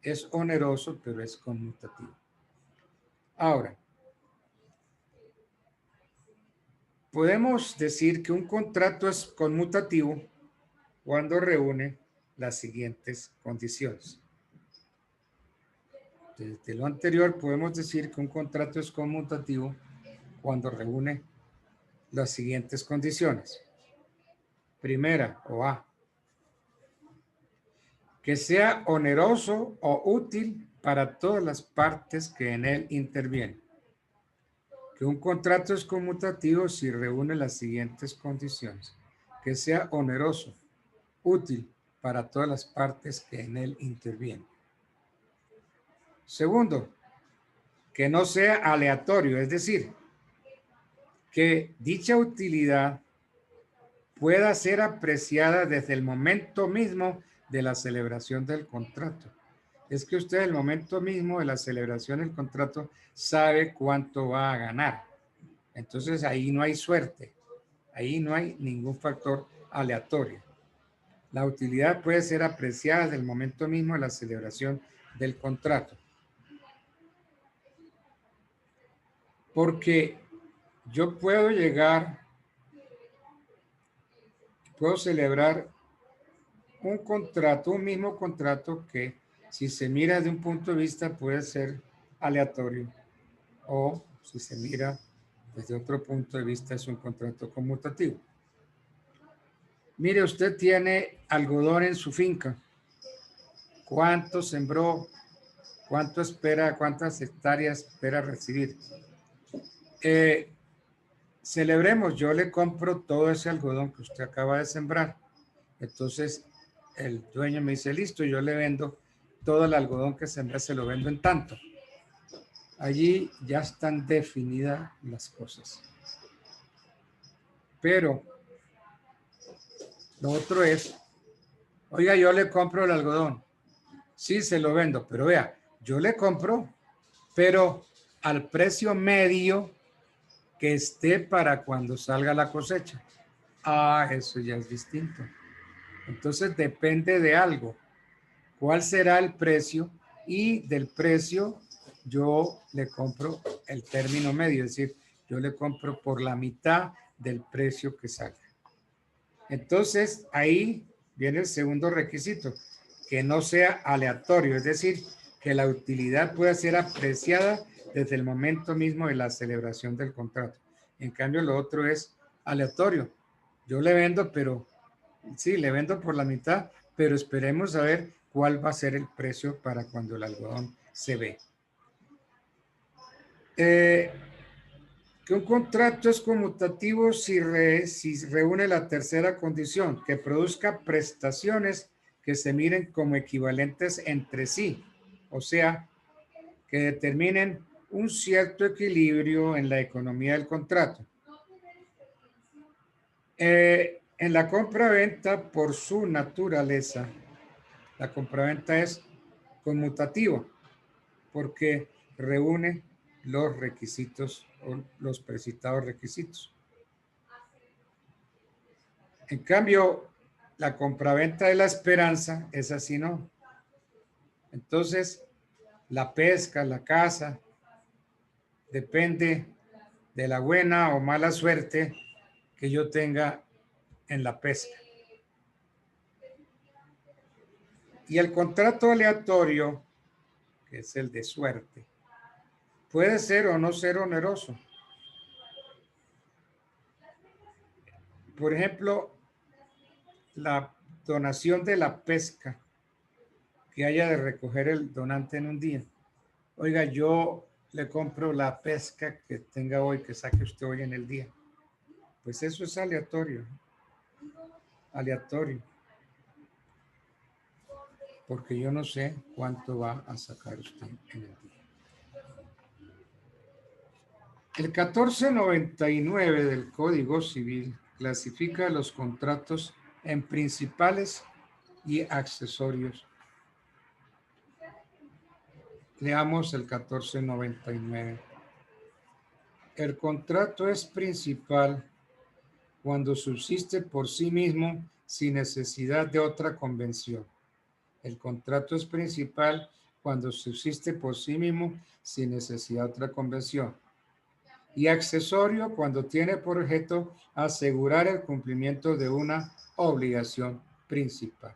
es oneroso, pero es conmutativo. Ahora, podemos decir que un contrato es conmutativo cuando reúne las siguientes condiciones. Desde lo anterior podemos decir que un contrato es conmutativo cuando reúne las siguientes condiciones. Primera, o A, que sea oneroso o útil para todas las partes que en él intervienen. Que un contrato es conmutativo si reúne las siguientes condiciones. Que sea oneroso, útil para todas las partes que en él intervienen. Segundo, que no sea aleatorio, es decir, que dicha utilidad pueda ser apreciada desde el momento mismo de la celebración del contrato. Es que usted el momento mismo de la celebración del contrato sabe cuánto va a ganar. Entonces ahí no hay suerte, ahí no hay ningún factor aleatorio. La utilidad puede ser apreciada desde el momento mismo de la celebración del contrato. Porque yo puedo celebrar un contrato, un mismo contrato que si se mira desde un punto de vista puede ser aleatorio o si se mira desde otro punto de vista es un contrato conmutativo. Mire, usted tiene algodón en su finca. ¿Cuánto sembró? ¿Cuánto espera? ¿Cuántas hectáreas espera recibir? Celebremos, yo le compro todo ese algodón que usted acaba de sembrar. Entonces, el dueño me dice, listo, yo le vendo todo el algodón que sembré, se lo vendo en tanto. Allí ya están definidas las cosas. Pero lo otro es, oiga, yo le compro el algodón. Sí, se lo vendo, pero vea, yo le compro, pero al precio medio que esté para cuando salga la cosecha. Ah, eso ya es distinto. Entonces depende de algo. ¿Cuál será el precio? Y del precio yo le compro el término medio, es decir, yo le compro por la mitad del precio que salga. Entonces ahí viene el segundo requisito, que no sea aleatorio, es decir, que la utilidad pueda ser apreciada desde el momento mismo de la celebración del contrato. En cambio, lo otro es aleatorio. Yo le vendo, pero sí, le vendo por la mitad, pero esperemos a ver cuál va a ser el precio para cuando el algodón se ve. Que un contrato es conmutativo si reúne la tercera condición, que produzca prestaciones que se miren como equivalentes entre sí, o sea, que determinen un cierto equilibrio en la economía del contrato. En la compra-venta, por su naturaleza, la compraventa es conmutativa porque reúne los requisitos o los precitados requisitos. En cambio, la compraventa de la esperanza es así, ¿no? Entonces, la pesca, la caza, depende de la buena o mala suerte que yo tenga en la pesca. Y el contrato aleatorio, que es el de suerte, puede ser o no ser oneroso. Por ejemplo, la donación de la pesca que haya de recoger el donante en un día. Oiga, yo le compro la pesca que tenga hoy, que saque usted hoy en el día. Pues eso es aleatorio. Aleatorio. Porque yo no sé cuánto va a sacar usted en el día. El 1499 del Código Civil clasifica los contratos en principales y accesorios. Leamos el 1499. El contrato es principal cuando subsiste por sí mismo sin necesidad de otra convención. El contrato es principal cuando subsiste por sí mismo sin necesidad de otra convención. Y accesorio cuando tiene por objeto asegurar el cumplimiento de una obligación principal.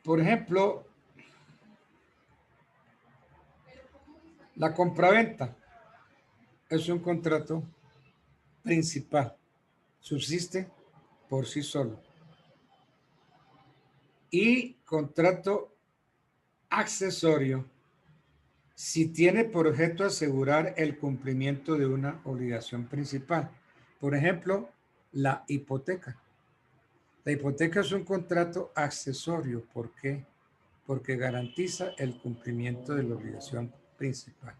Por ejemplo, la compraventa es un contrato principal, subsiste por sí solo. Y contrato accesorio si tiene por objeto asegurar el cumplimiento de una obligación principal. Por ejemplo, la hipoteca. La hipoteca es un contrato accesorio. ¿Por qué? Porque garantiza el cumplimiento de la obligación principal.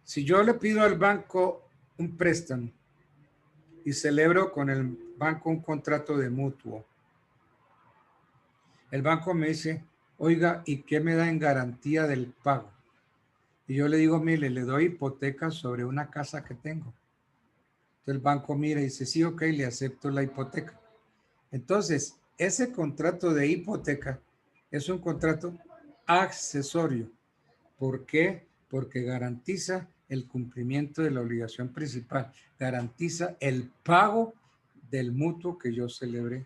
Si yo le pido al banco un préstamo y celebro con el banco un contrato de mutuo, el banco me dice, oiga, ¿y qué me da en garantía del pago? Y yo le digo, mire, le doy hipoteca sobre una casa que tengo. Entonces el banco mira y dice, sí, ok, le acepto la hipoteca. Entonces, ese contrato de hipoteca es un contrato accesorio. ¿Por qué? Porque garantiza el cumplimiento de la obligación principal, garantiza el pago del mutuo que yo celebré.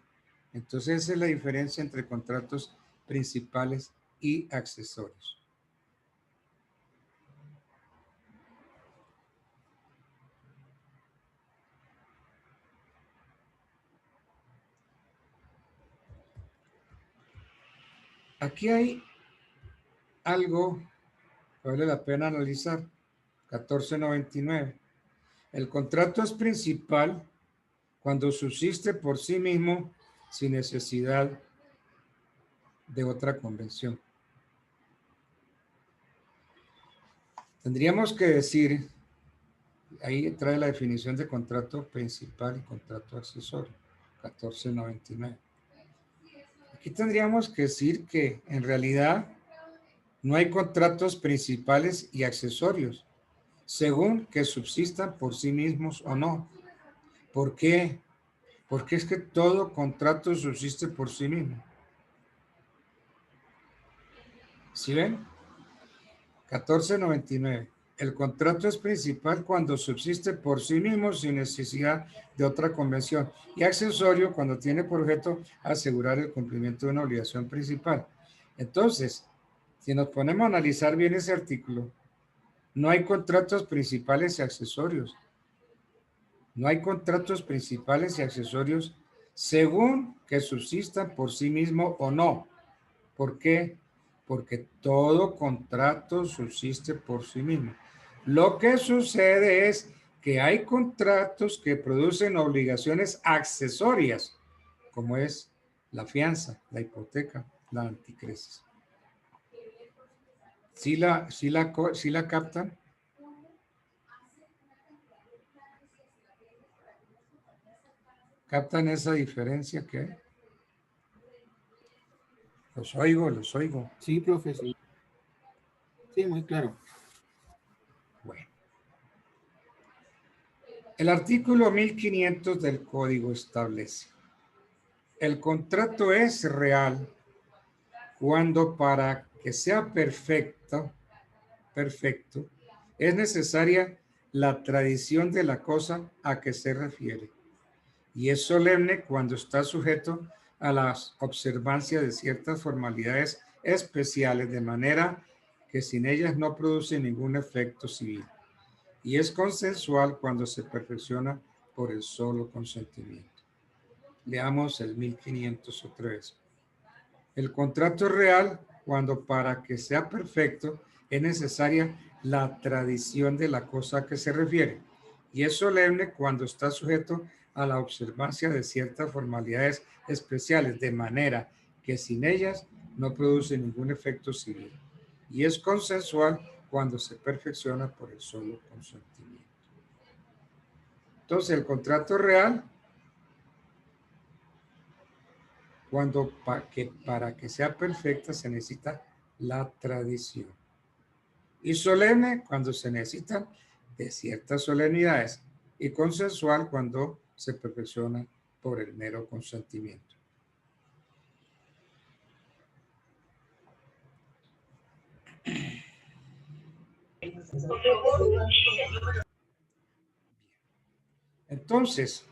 Entonces, esa es la diferencia entre contratos principales y accesorios. Aquí hay algo que vale la pena analizar. 1499. El contrato es principal cuando subsiste por sí mismo sin necesidad de otra convención. Tendríamos que decir, ahí trae la definición de contrato principal y contrato accesorio, 1499. Aquí tendríamos que decir que en realidad No hay contratos principales y accesorios, según que subsistan por sí mismos o no. ¿Por qué? Porque es que todo contrato subsiste por sí mismo. ¿Sí ven? 1499. El contrato es principal cuando subsiste por sí mismo sin necesidad de otra convención y accesorio cuando tiene por objeto asegurar el cumplimiento de una obligación principal. Entonces, si nos ponemos a analizar bien ese artículo, no hay contratos principales y accesorios. No hay contratos principales y accesorios según que subsistan por sí mismo o no. ¿Por qué? Porque todo contrato subsiste por sí mismo. Lo que sucede es que hay contratos que producen obligaciones accesorias, como es la fianza, la hipoteca, la anticresis. ¿Sí la captan? ¿Captan esa diferencia que hay? Los oigo. Sí, profe, sí. Sí, muy claro. Bueno. El artículo 1500 del Código establece: el contrato es real cuando para que sea perfecto, es necesaria la tradición de la cosa a que se refiere, y es solemne cuando está sujeto a la observancia de ciertas formalidades especiales, de manera que sin ellas no produce ningún efecto civil, y es consensual cuando se perfecciona por el solo consentimiento. Leamos el 1500 otra vez. El contrato es real cuando para que sea perfecto es necesaria la tradición de la cosa a que se refiere, y es solemne cuando está sujeto a la observancia de ciertas formalidades especiales, de manera que sin ellas no produce ningún efecto civil, y es consensual cuando se perfecciona por el solo consentimiento. Entonces, el contrato es real cuando para que sea perfecta se necesita la tradición, y solemne cuando se necesitan de ciertas solemnidades, y consensual cuando se perfecciona por el mero consentimiento. Entonces,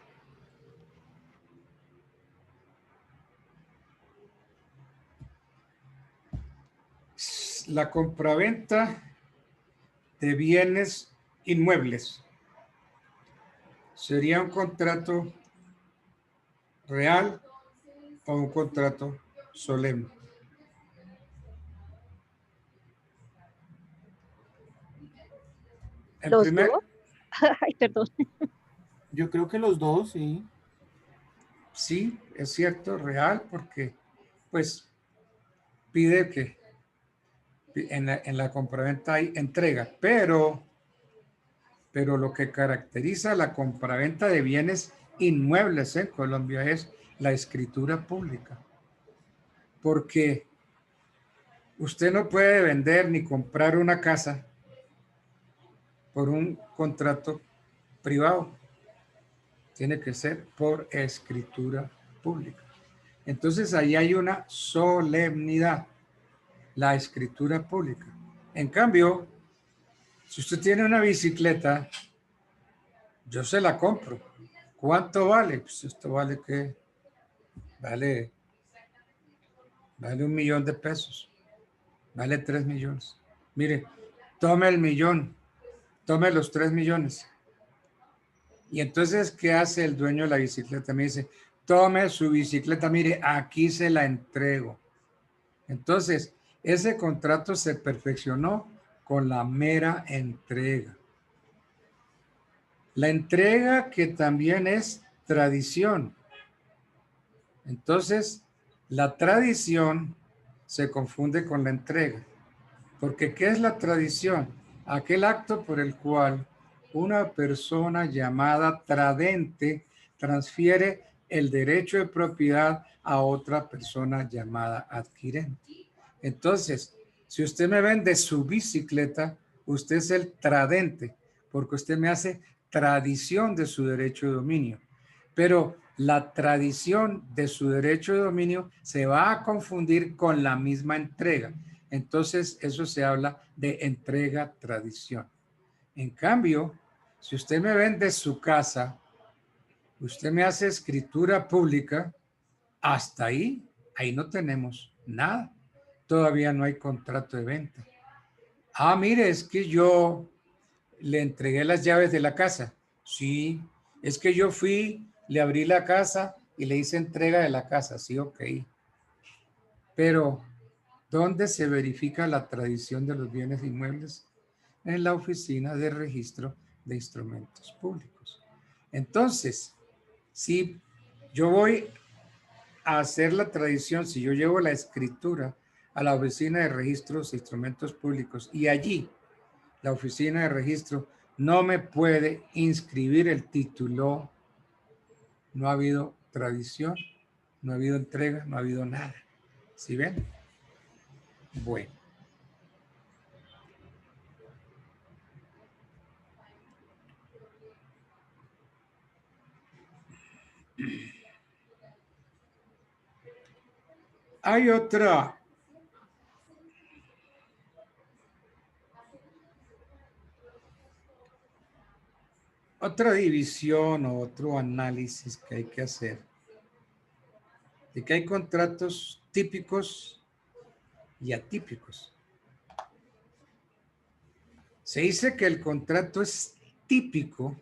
la compraventa de bienes inmuebles sería un contrato real o un contrato solemne. ¿Los dos? Ay, perdón. Yo creo que los dos, sí. Sí, es cierto, real, porque pues pide que en la compraventa hay entrega, pero lo que caracteriza la compraventa de bienes inmuebles en Colombia es la escritura pública, porque usted no puede vender ni comprar una casa por un contrato privado, tiene que ser por escritura pública. Entonces ahí hay una solemnidad, la escritura pública. En cambio, si usted tiene una bicicleta, yo se la compro. ¿Cuánto vale? Pues esto vale ¿qué? Vale 1 millón de pesos. Vale 3 millones. Mire, tome el millón, tome los 3 millones. Y entonces, ¿qué hace el dueño de la bicicleta? Me dice, tome su bicicleta, mire, aquí se la entrego. Entonces, ese contrato se perfeccionó con la mera entrega. La entrega que también es tradición. Entonces, la tradición se confunde con la entrega. Porque ¿qué es la tradición? Aquel acto por el cual una persona llamada tradente transfiere el derecho de propiedad a otra persona llamada adquirente. Entonces, Si usted me vende su bicicleta, usted es el tradente, porque usted me hace tradición de su derecho de dominio. Pero la tradición de su derecho de dominio se va a confundir con la misma entrega. Entonces, eso se habla de entrega-tradición. En cambio, si usted me vende su casa, usted me hace escritura pública, hasta ahí no tenemos nada. Todavía no hay contrato de venta. Ah, mire, es que yo le entregué las llaves de la casa. Sí, es que yo fui, le abrí la casa y le hice entrega de la casa. Sí, ok. Pero, ¿dónde se verifica la tradición de los bienes inmuebles? En la oficina de registro de instrumentos públicos. Entonces, si yo voy a hacer la tradición, si yo llevo la escritura a la oficina de registros de instrumentos públicos y allí la oficina de registro no me puede inscribir el título, no ha habido tradición, no ha habido entrega, no ha habido nada. ¿Sí ven? Bueno. Hay otra división o otro análisis que hay que hacer de que hay contratos típicos y atípicos. Se dice que el contrato es típico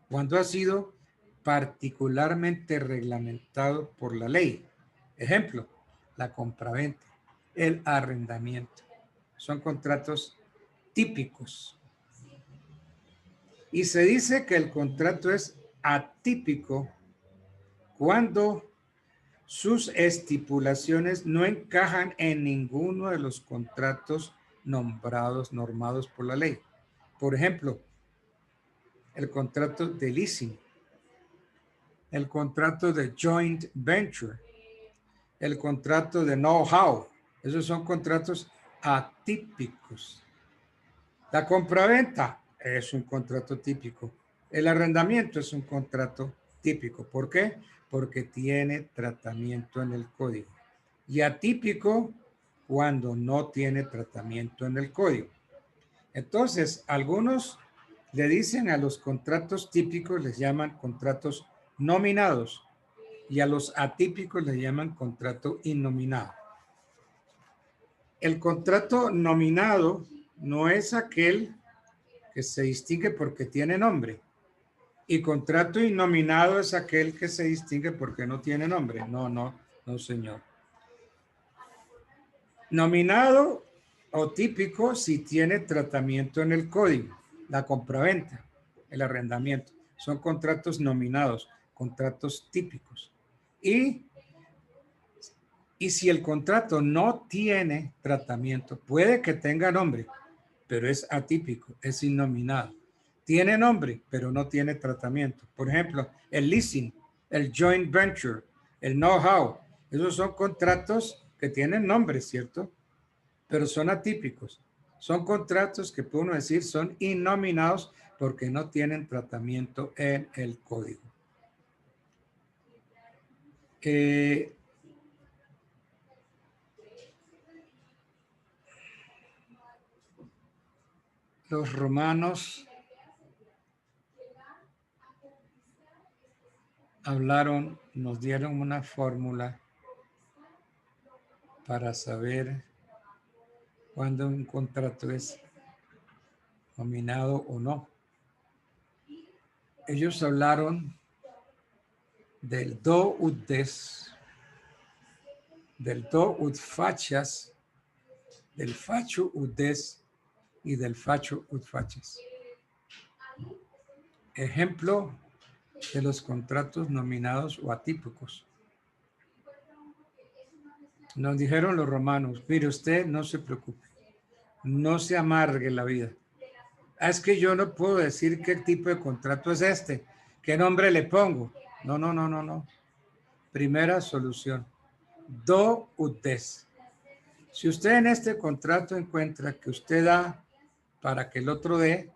cuando ha sido particularmente reglamentado por la ley. Ejemplo, la compraventa, el arrendamiento. Son contratos típicos. Y se dice que el contrato es atípico cuando sus estipulaciones no encajan en ninguno de los contratos normados por la ley. Por ejemplo, el contrato de leasing, el contrato de joint venture, el contrato de know-how. Esos son contratos atípicos. La compraventa es un contrato típico. El arrendamiento es un contrato típico. ¿Por qué? Porque tiene tratamiento en el código. Y atípico cuando no tiene tratamiento en el código. Entonces, algunos le dicen a los contratos típicos, les llaman contratos nominados, y a los atípicos les llaman contrato innominado. El contrato nominado no es aquel que se distingue porque tiene nombre. Y contrato innominado es aquel que se distingue porque no tiene nombre. No, señor. Nominado o típico si tiene tratamiento en el código. La compraventa, el arrendamiento. Son contratos nominados, contratos típicos. Y si el contrato no tiene tratamiento, puede que tenga nombre, pero es atípico, es innominado. Tiene nombre, pero no tiene tratamiento. Por ejemplo, el leasing, el joint venture, el know-how. Esos son contratos que tienen nombre, ¿cierto? Pero son atípicos. Son contratos que puedo decir son innominados porque no tienen tratamiento en el código. Los romanos nos dieron una fórmula para saber cuándo un contrato es nominado o no. Ellos hablaron del do ut des, del do ut facias, del facio ut des y del facio ut facias. Ejemplo de los contratos nominados o atípicos. Nos dijeron los romanos, mire, usted no se preocupe, no se amargue la vida. Es que yo no puedo decir qué tipo de contrato es este, qué nombre le pongo. No. Primera solución, do ut des. Si usted en este contrato encuentra que usted da para que el otro dé,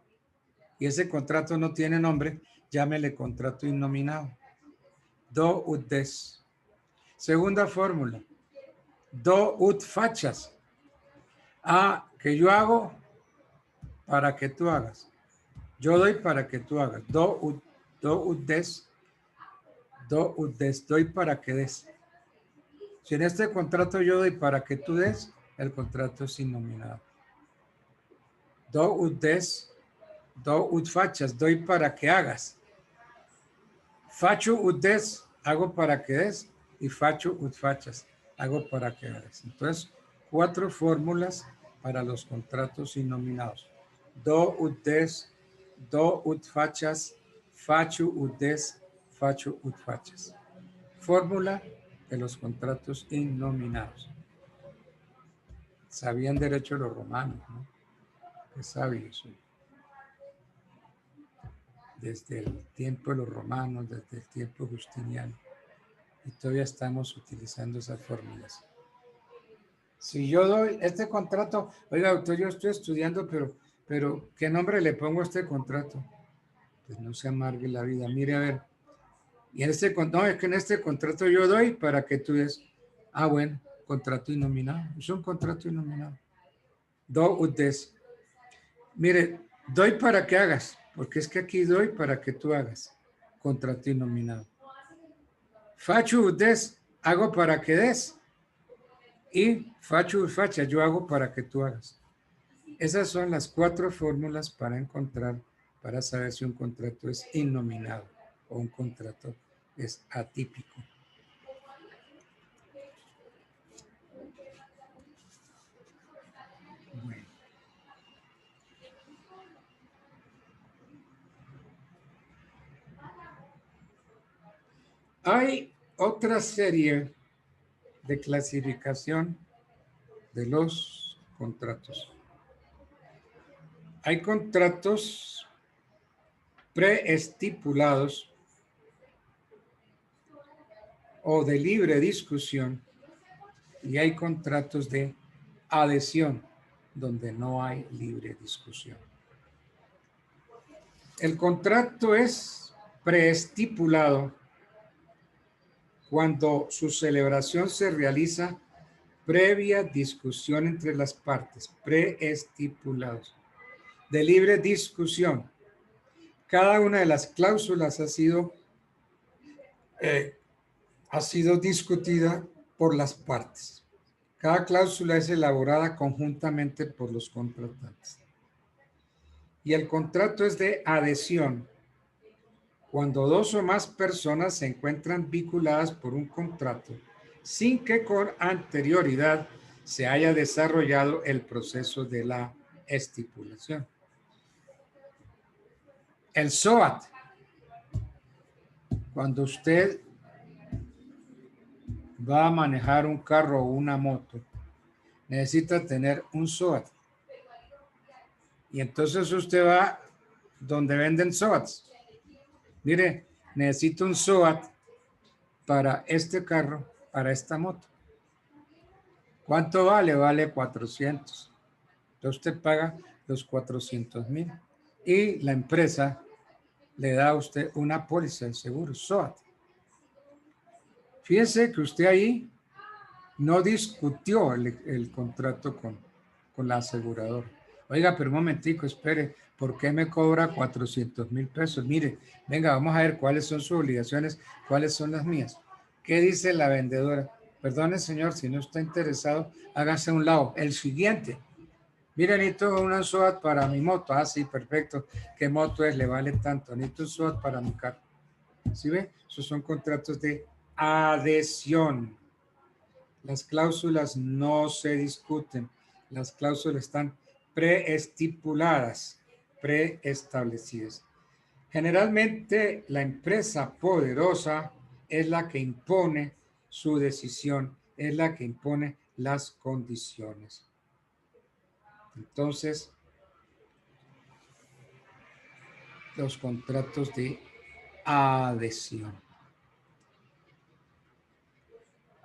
y ese contrato no tiene nombre, llámele contrato innominado. Do ut des. Segunda fórmula. Do ut fachas. Que yo hago para que tú hagas. Yo doy para que tú hagas. Do ut des. Do ut des. Doy para que des. Si en este contrato yo doy para que tú des, el contrato es innominado. Do ut des. Do ut fachas. Doy para que hagas. Facho ut des. Hago para que des. Y facho ut fachas. Hago para que hagas. Entonces, 4 fórmulas para los contratos innominados. Do ut des, do ut fachas, facho ut des, facho ut fachas. Fórmula de los contratos innominados. Sabían derecho los romanos, ¿no? Qué sabios. Desde el tiempo de los romanos, desde el tiempo justiniano. Y todavía estamos utilizando esas fórmulas. Si yo doy este contrato, oiga, doctor, yo estoy estudiando, pero ¿qué nombre le pongo a este contrato? Pues no se amargue la vida. Mire, a ver. Y en no, es que en este contrato yo doy para que tú des. Bueno, contrato innominado. Es un contrato innominado. Do ut des. Mire, doy para que hagas, porque es que aquí doy para que tú hagas. Contrato innominado. Facho ut des, hago para que des. Y facho ut facha, yo hago para que tú hagas. Esas son las 4 fórmulas para saber si un contrato es innominado o un contrato es atípico. Bueno. Hay otra serie de clasificación de los contratos. Hay contratos preestipulados o de libre discusión y hay contratos de adhesión donde no hay libre discusión. El contrato es preestipulado cuando su celebración se realiza previa discusión entre las partes, preestipulados. De libre discusión. Cada una de las cláusulas ha sido discutida por las partes. Cada cláusula es elaborada conjuntamente por los contratantes. Y el contrato es de adhesión. Cuando 2 o más personas se encuentran vinculadas por un contrato sin que con anterioridad se haya desarrollado el proceso de la estipulación. El SOAT. Cuando usted va a manejar un carro o una moto, necesita tener un SOAT. Y entonces usted va donde venden SOATs. Mire, necesito un SOAT para este carro, para esta moto. ¿Cuánto vale? Vale 400. Entonces usted paga los 400,000 y la empresa le da a usted una póliza de seguro, SOAT. Fíjese que usted ahí no discutió el contrato con la aseguradora. Oiga, pero un momentico, espere, ¿por qué me cobra 400,000 pesos? Mire, venga, vamos a ver cuáles son sus obligaciones, cuáles son las mías. ¿Qué dice la vendedora? Perdone, señor, si no está interesado, hágase a un lado. El siguiente. Mire, necesito una SOAT para mi moto. Sí, perfecto. ¿Qué moto es? Le vale tanto. Necesito un SOAT para mi carro. ¿Sí ve? Esos son contratos de adhesión. Las cláusulas no se discuten. Las cláusulas están preestipuladas, preestablecidas. Generalmente la empresa poderosa es la que impone su decisión, es la que impone las condiciones. Entonces, los contratos de adhesión.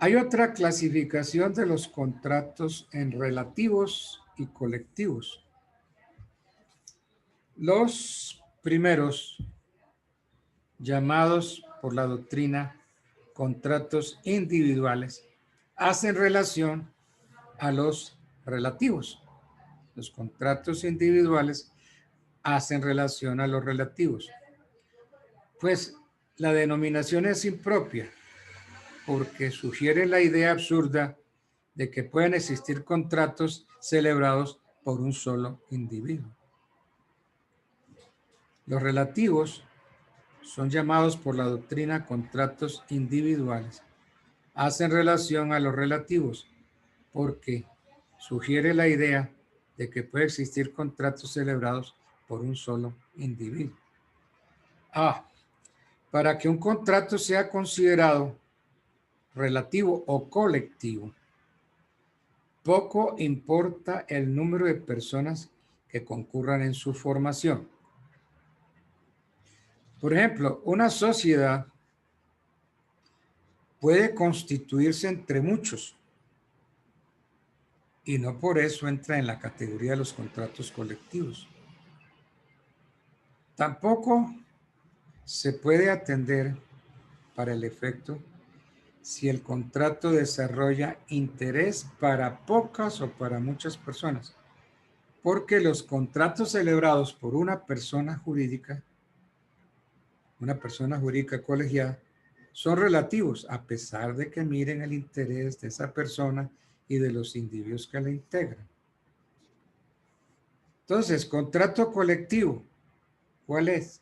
Hay otra clasificación de los contratos en relativos y colectivos. Los primeros, llamados por la doctrina contratos individuales, hacen relación a los relativos. Los contratos individuales hacen relación a los relativos. Pues la denominación es impropia porque sugiere la idea absurda de que pueden existir contratos celebrados por un solo individuo. Los relativos son llamados por la doctrina contratos individuales. Hacen relación a los relativos porque sugiere la idea de que puede existir contratos celebrados por un solo individuo. Para que un contrato sea considerado relativo o colectivo, poco importa el número de personas que concurran en su formación. Por ejemplo, una sociedad puede constituirse entre muchos y no por eso entra en la categoría de los contratos colectivos. Tampoco se puede atender para el efecto si el contrato desarrolla interés para pocas o para muchas personas, porque los contratos celebrados por una persona jurídica colegiada, son relativos a pesar de que miren el interés de esa persona y de los individuos que la integran. Entonces, contrato colectivo, ¿cuál es?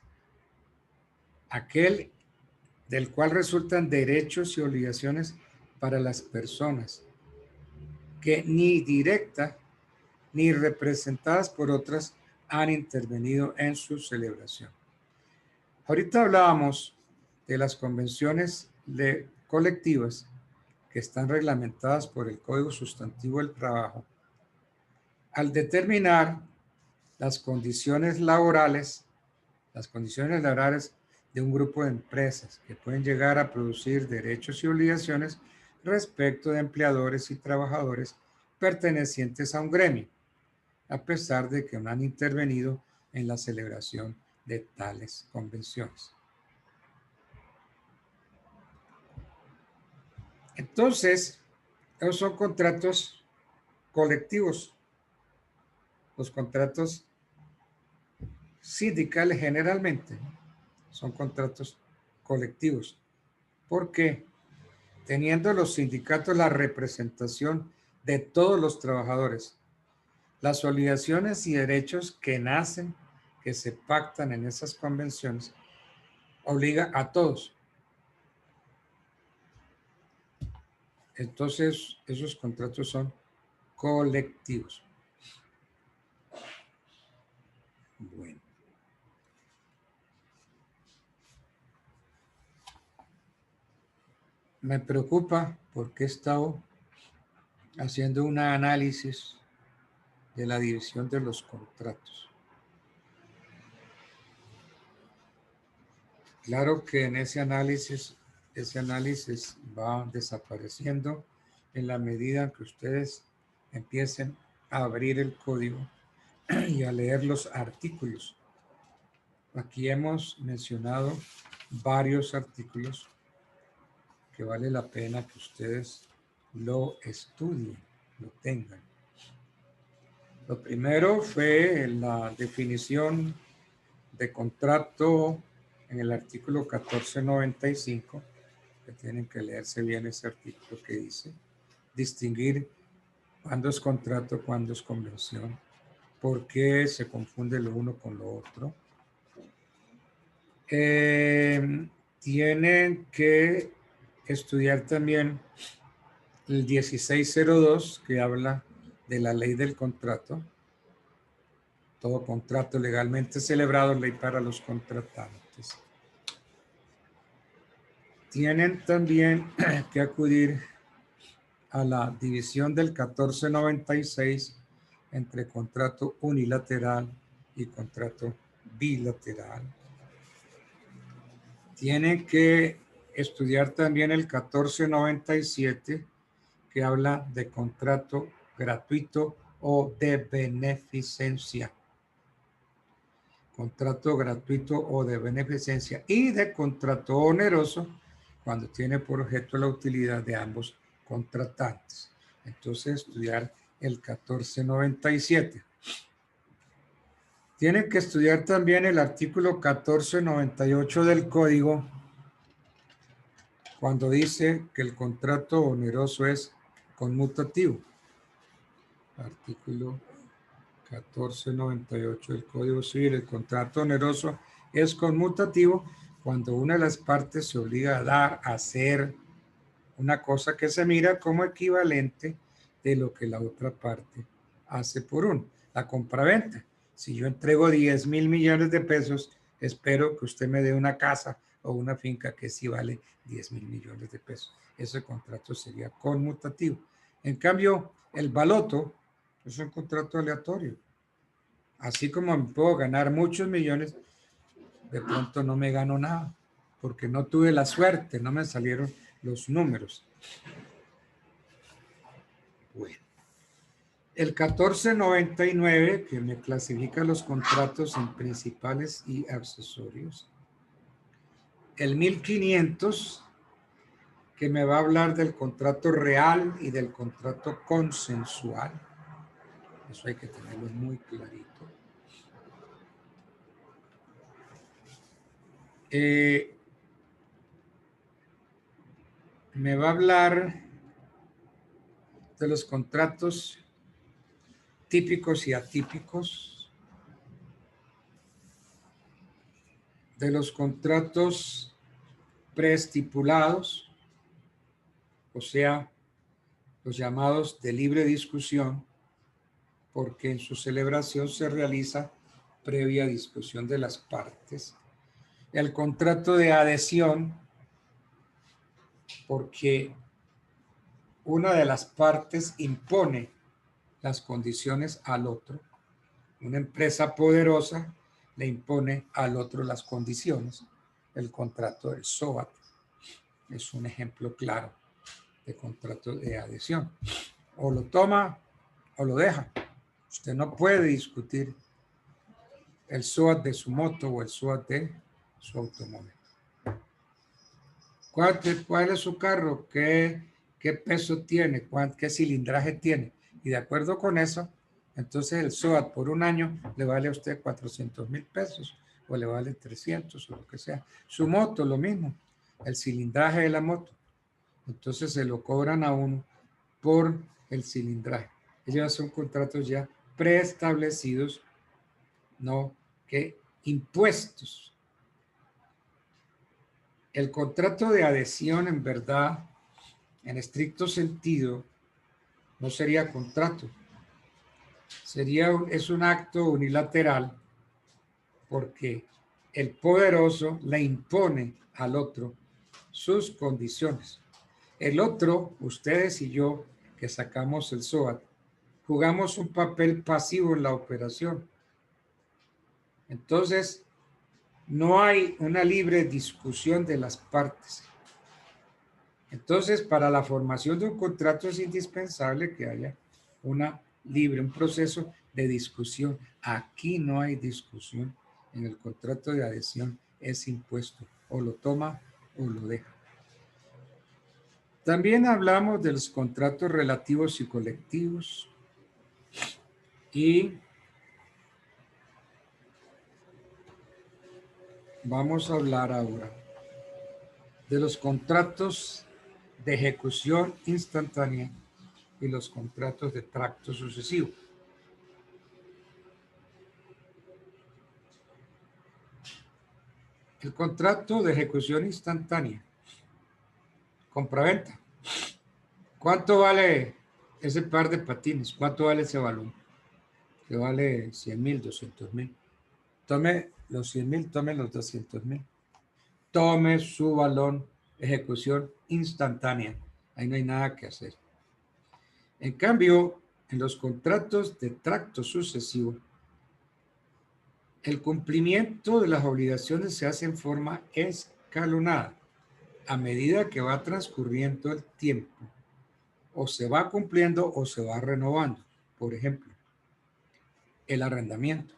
Aquel del cual resultan derechos y obligaciones para las personas que ni directa ni representadas por otras han intervenido en su celebración. Ahorita hablábamos de las convenciones colectivas que están reglamentadas por el Código Sustantivo del Trabajo. Al determinar las condiciones laborales de un grupo de empresas que pueden llegar a producir derechos y obligaciones respecto de empleadores y trabajadores pertenecientes a un gremio, a pesar de que no han intervenido en la celebración de tales convenciones. Entonces, esos son contratos colectivos. Los contratos sindicales generalmente son contratos colectivos. ¿Por qué? Teniendo los sindicatos la representación de todos los trabajadores, las obligaciones y derechos que nacen, que se pactan en esas convenciones, obliga a todos. Entonces, esos contratos son colectivos. Bueno. Me preocupa porque he estado haciendo un análisis de la división de los contratos. Claro que en ese análisis va desapareciendo en la medida que ustedes empiecen a abrir el código y a leer los artículos. Aquí hemos mencionado varios artículos que vale la pena que ustedes lo estudien, lo tengan. Lo primero fue la definición de contrato en el artículo 1495, que tienen que leerse bien ese artículo que dice distinguir cuándo es contrato, cuándo es convención, por qué se confunde lo uno con lo otro. Tienen que estudiar también el 1602, que habla de la ley del contrato. Todo contrato legalmente celebrado, ley para los contratantes. Tienen también que acudir a la división del 1496 entre contrato unilateral y contrato bilateral. Tienen que estudiar también el 1497, que habla de contrato gratuito o de beneficencia. Contrato gratuito o de beneficencia y de contrato oneroso cuando tiene por objeto la utilidad de ambos contratantes. Entonces, estudiar el 1497. Tienen que estudiar también el artículo 1498 del Código, cuando dice que el contrato oneroso es conmutativo. Artículo 1498 del Código Civil. El contrato oneroso es conmutativo cuando una de las partes se obliga a dar, a hacer una cosa que se mira como equivalente de lo que la otra parte hace por uno. La compraventa. Si yo entrego 10,000 millones de pesos, espero que usted me dé una casa o una finca que sí vale 10,000 millones de pesos. Ese contrato sería conmutativo. En cambio, el baloto es un contrato aleatorio. Así como me puedo ganar muchos millones, de pronto no me gano nada, porque no tuve la suerte, no me salieron los números. Bueno. El 1499, que me clasifica los contratos en principales y accesorios. El 1500, que me va a hablar del contrato real y del contrato consensual. Eso hay que tenerlo muy clarito. Me va a hablar de los contratos típicos y atípicos, de los contratos preestipulados, o sea, los llamados de libre discusión, porque en su celebración se realiza previa discusión de las partes. El contrato de adhesión, porque una de las partes impone las condiciones al otro. Una empresa poderosa le impone al otro las condiciones. El contrato del SOAT es un ejemplo claro de contrato de adhesión. O lo toma o lo deja. Usted no puede discutir el SOAT de su moto o el SOAT de su automóvil. ¿Cuál es su carro? ¿Qué peso tiene? ¿Qué cilindraje tiene? Y de acuerdo con eso, entonces el SOAT por un año le vale a usted 400,000 pesos o le vale 300 o lo que sea. Su moto, lo mismo, el cilindraje de la moto. Entonces se lo cobran a uno por el cilindraje. Ellos son contratos ya preestablecidos, no que impuestos. El contrato de adhesión, en verdad, en estricto sentido, no sería contrato. Es un acto unilateral porque el poderoso le impone al otro sus condiciones. El otro, ustedes y yo, que sacamos el SOAT, jugamos un papel pasivo en la operación. Entonces, no hay una libre discusión de las partes. Entonces, para la formación de un contrato es indispensable que haya un proceso de discusión. Aquí no hay discusión. En el contrato de adhesión es impuesto. O lo toma o lo deja. También hablamos de los contratos relativos y colectivos. Y vamos a hablar ahora de los contratos de ejecución instantánea y los contratos de tracto sucesivo. El contrato de ejecución instantánea, compraventa. ¿Cuánto vale ese par de patines? ¿Cuánto vale ese balón? Que vale 100,000, 200,000. Tome los 100,000, tome los 200,000. Tome su balón, ejecución instantánea. Ahí no hay nada que hacer. En cambio, en los contratos de tracto sucesivo, el cumplimiento de las obligaciones se hace en forma escalonada. a medida que va transcurriendo el tiempo, o se va cumpliendo o se va renovando. Por ejemplo, el arrendamiento.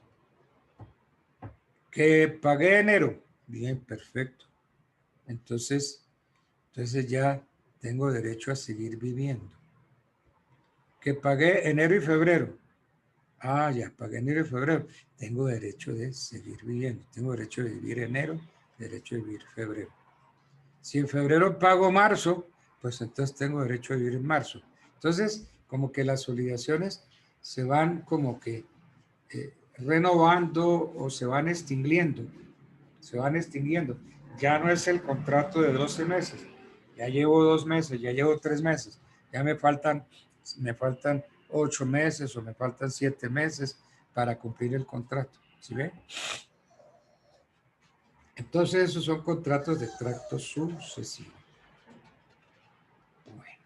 Que pagué enero. Bien, perfecto. Entonces ya tengo derecho a seguir viviendo. Que pagué enero y febrero. Ah, ya pagué enero y febrero. Tengo derecho de seguir viviendo. Tengo derecho de vivir enero, derecho de vivir febrero. Si en febrero pago marzo, pues entonces tengo derecho a vivir en marzo. Entonces, como que las obligaciones se van como que renovando o se van extinguiendo. Se van extinguiendo. Ya no es el contrato de 12 meses. Ya llevo 2 meses, ya llevo 3 meses. Ya me faltan 8 meses o me faltan 7 meses para cumplir el contrato. ¿Sí ve? Entonces esos son contratos de tracto sucesivo. Bueno.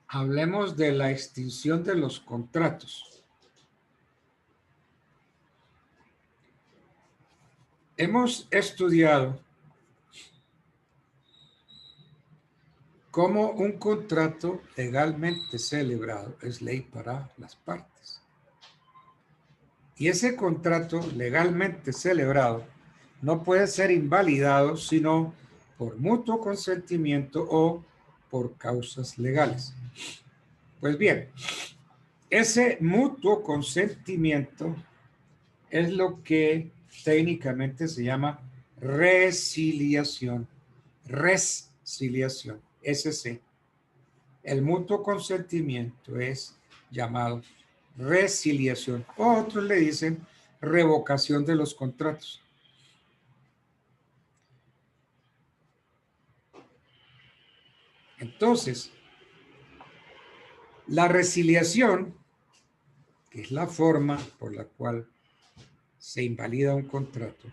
Hablemos de la extinción de los contratos. Hemos estudiado cómo un contrato legalmente celebrado es ley para las partes. Y ese contrato legalmente celebrado no puede ser invalidado sino por mutuo consentimiento o por causas legales. Pues bien, ese mutuo consentimiento es lo que técnicamente se llama resiliación. Resiliación, SC. El mutuo consentimiento es llamado resiliación. Otros le dicen revocación de los contratos. Entonces, la resiliación, que es la forma por la cual se invalida un contrato,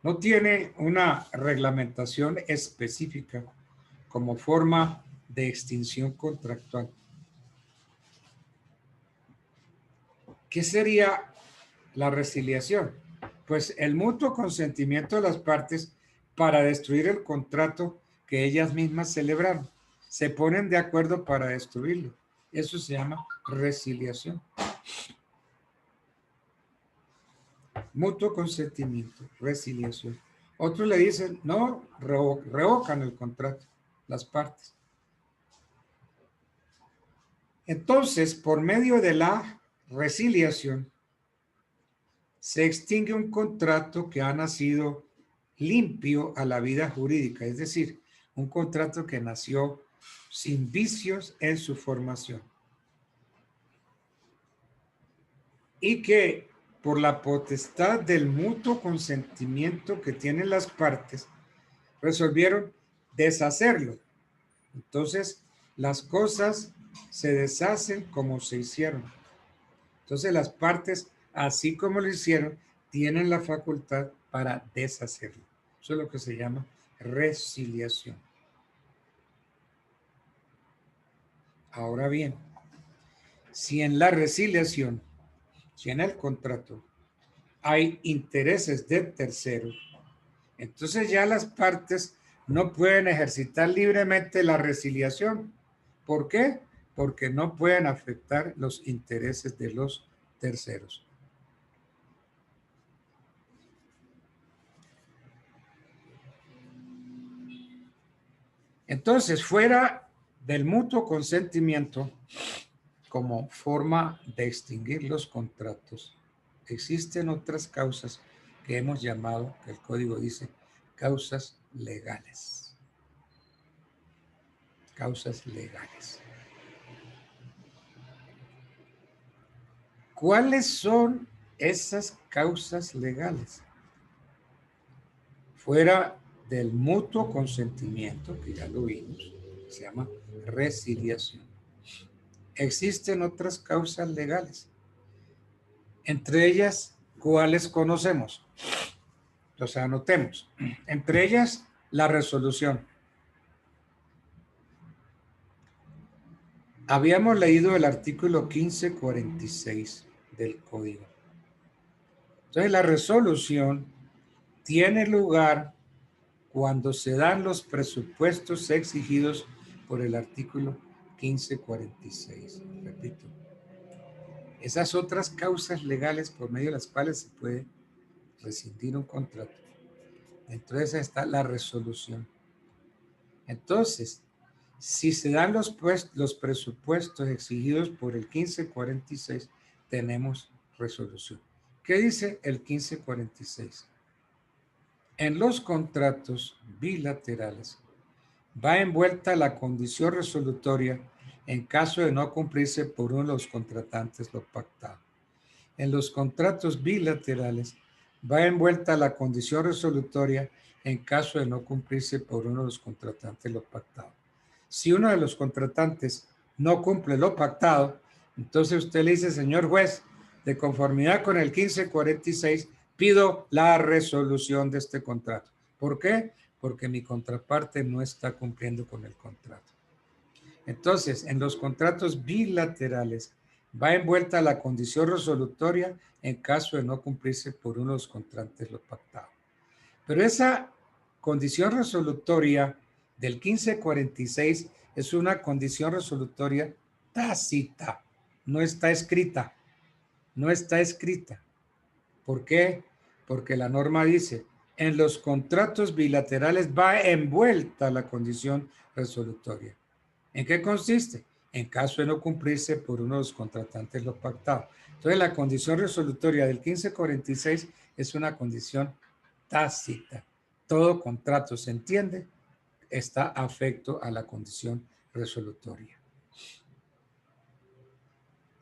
no tiene una reglamentación específica como forma de extinción contractual. ¿Qué sería la resiliación? Pues el mutuo consentimiento de las partes para destruir el contrato que ellas mismas celebraron. Se ponen de acuerdo para destruirlo. Eso se llama resiliación. Mutuo consentimiento, resiliación. Otros le dicen, no, revocan el contrato, las partes. Entonces, por medio de la resiliación, se extingue un contrato que ha nacido limpio a la vida jurídica, es decir, un contrato que nació sin vicios en su formación. Y que por la potestad del mutuo consentimiento que tienen las partes, resolvieron deshacerlo. Entonces, las cosas se deshacen como se hicieron. Entonces, las partes, así como lo hicieron, tienen la facultad para deshacerlo. Eso es lo que se llama resiliación. Ahora bien, si en la resiliación, si en el contrato hay intereses de terceros, entonces ya las partes no pueden ejercitar libremente la resiliación. ¿Por qué? Porque no pueden afectar los intereses de los terceros. Entonces, fuera del mutuo consentimiento, como forma de extinguir los contratos, existen otras causas que hemos llamado, que el código dice, causas legales. Causas legales. ¿Cuáles son esas causas legales? Fuera del mutuo consentimiento, que ya lo vimos, se llama resiliación. Existen otras causas legales. Entre ellas, ¿cuáles conocemos? O sea, anotemos. Entre ellas, la resolución. Habíamos leído el artículo 1546 del código. Entonces, la resolución tiene lugar cuando se dan los presupuestos exigidos por el artículo 1546. Repito, esas otras causas legales por medio de las cuales se puede rescindir un contrato. Dentro de esa está la resolución. Entonces, si se dan los presupuestos exigidos por el 1546, tenemos resolución. ¿Qué dice el 1546? En los contratos bilaterales va envuelta la condición resolutoria en caso de no cumplirse por uno de los contratantes lo pactado. En los contratos bilaterales va envuelta la condición resolutoria en caso de no cumplirse por uno de los contratantes lo pactado. Si uno de los contratantes no cumple lo pactado, entonces usted le dice, señor juez, de conformidad con el 1546, pido la resolución de este contrato. ¿Por qué? Porque mi contraparte no está cumpliendo con el contrato. Entonces, en los contratos bilaterales va envuelta la condición resolutoria en caso de no cumplirse por uno de los contratantes lo pactado. Pero esa condición resolutoria del 1546 es una condición resolutoria tácita, no está escrita. No está escrita. ¿Por qué? Porque la norma dice, en los contratos bilaterales va envuelta la condición resolutoria. ¿En qué consiste? En caso de no cumplirse por uno de los contratantes lo pactado. Entonces, la condición resolutoria del 1546 es una condición tácita. Todo contrato, ¿se entiende?, está afecto a la condición resolutoria.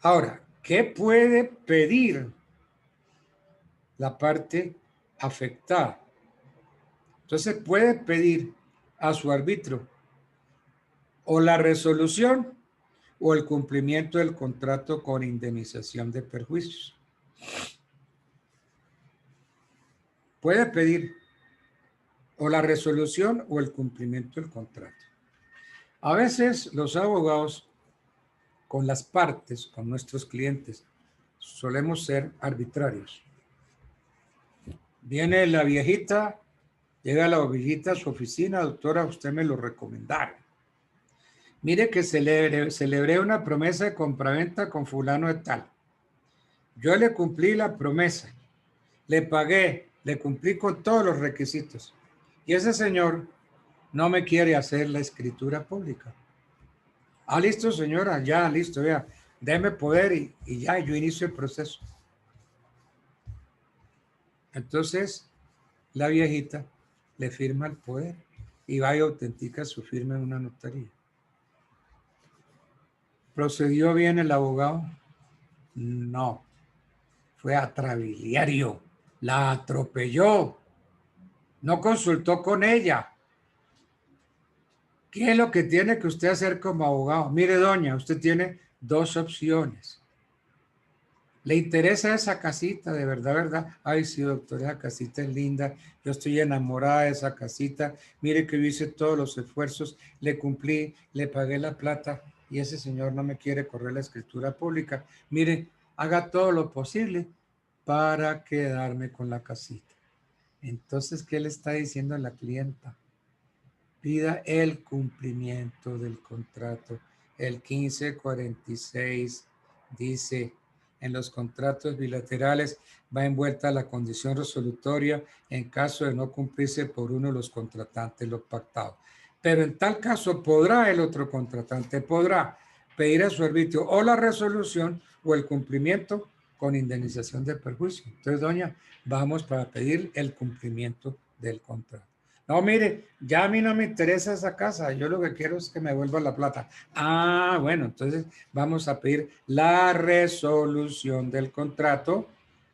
Ahora, ¿qué puede pedir la parte afectada? Entonces puede pedir a su árbitro o la resolución o el cumplimiento del contrato con indemnización de perjuicios. Puede pedir o la resolución o el cumplimiento del contrato. A veces los abogados con las partes, con nuestros clientes, solemos ser arbitrarios. Viene la viejita, llega la viejita a su oficina, doctora, usted me lo recomendaron. Mire que celebré una promesa de compraventa con fulano de tal. Yo le cumplí la promesa, le pagué, le cumplí con todos los requisitos. Y ese señor no me quiere hacer la escritura pública. Ah, listo, señora, ya, listo, ya. Deme poder y ya, yo inicio el proceso. Entonces, la viejita le firma el poder y va y autentica su firma en una notaría. ¿Procedió bien el abogado? No. Fue atrabiliario. La atropelló. No consultó con ella. ¿Qué es lo que tiene que usted hacer como abogado? Mire, doña, usted tiene dos opciones. ¿Le interesa esa casita? De verdad, verdad. Ay, sí, doctor, esa casita es linda. Yo estoy enamorada de esa casita. Mire que yo hice todos los esfuerzos, le cumplí, le pagué la plata y ese señor no me quiere correr la escritura pública. Mire, haga todo lo posible para quedarme con la casita. Entonces, ¿qué le está diciendo a la clienta? Pida el cumplimiento del contrato. El 1546 dice, en los contratos bilaterales va envuelta la condición resolutoria en caso de no cumplirse por uno de los contratantes lo pactado. Pero en tal caso podrá el otro contratante, podrá pedir a su arbitrio o la resolución o el cumplimiento con indemnización de perjuicio. Entonces, doña, vamos para pedir el cumplimiento del contrato. No, mire, ya a mí no me interesa esa casa, yo lo que quiero es que me vuelva la plata. Ah, bueno, entonces vamos a pedir la resolución del contrato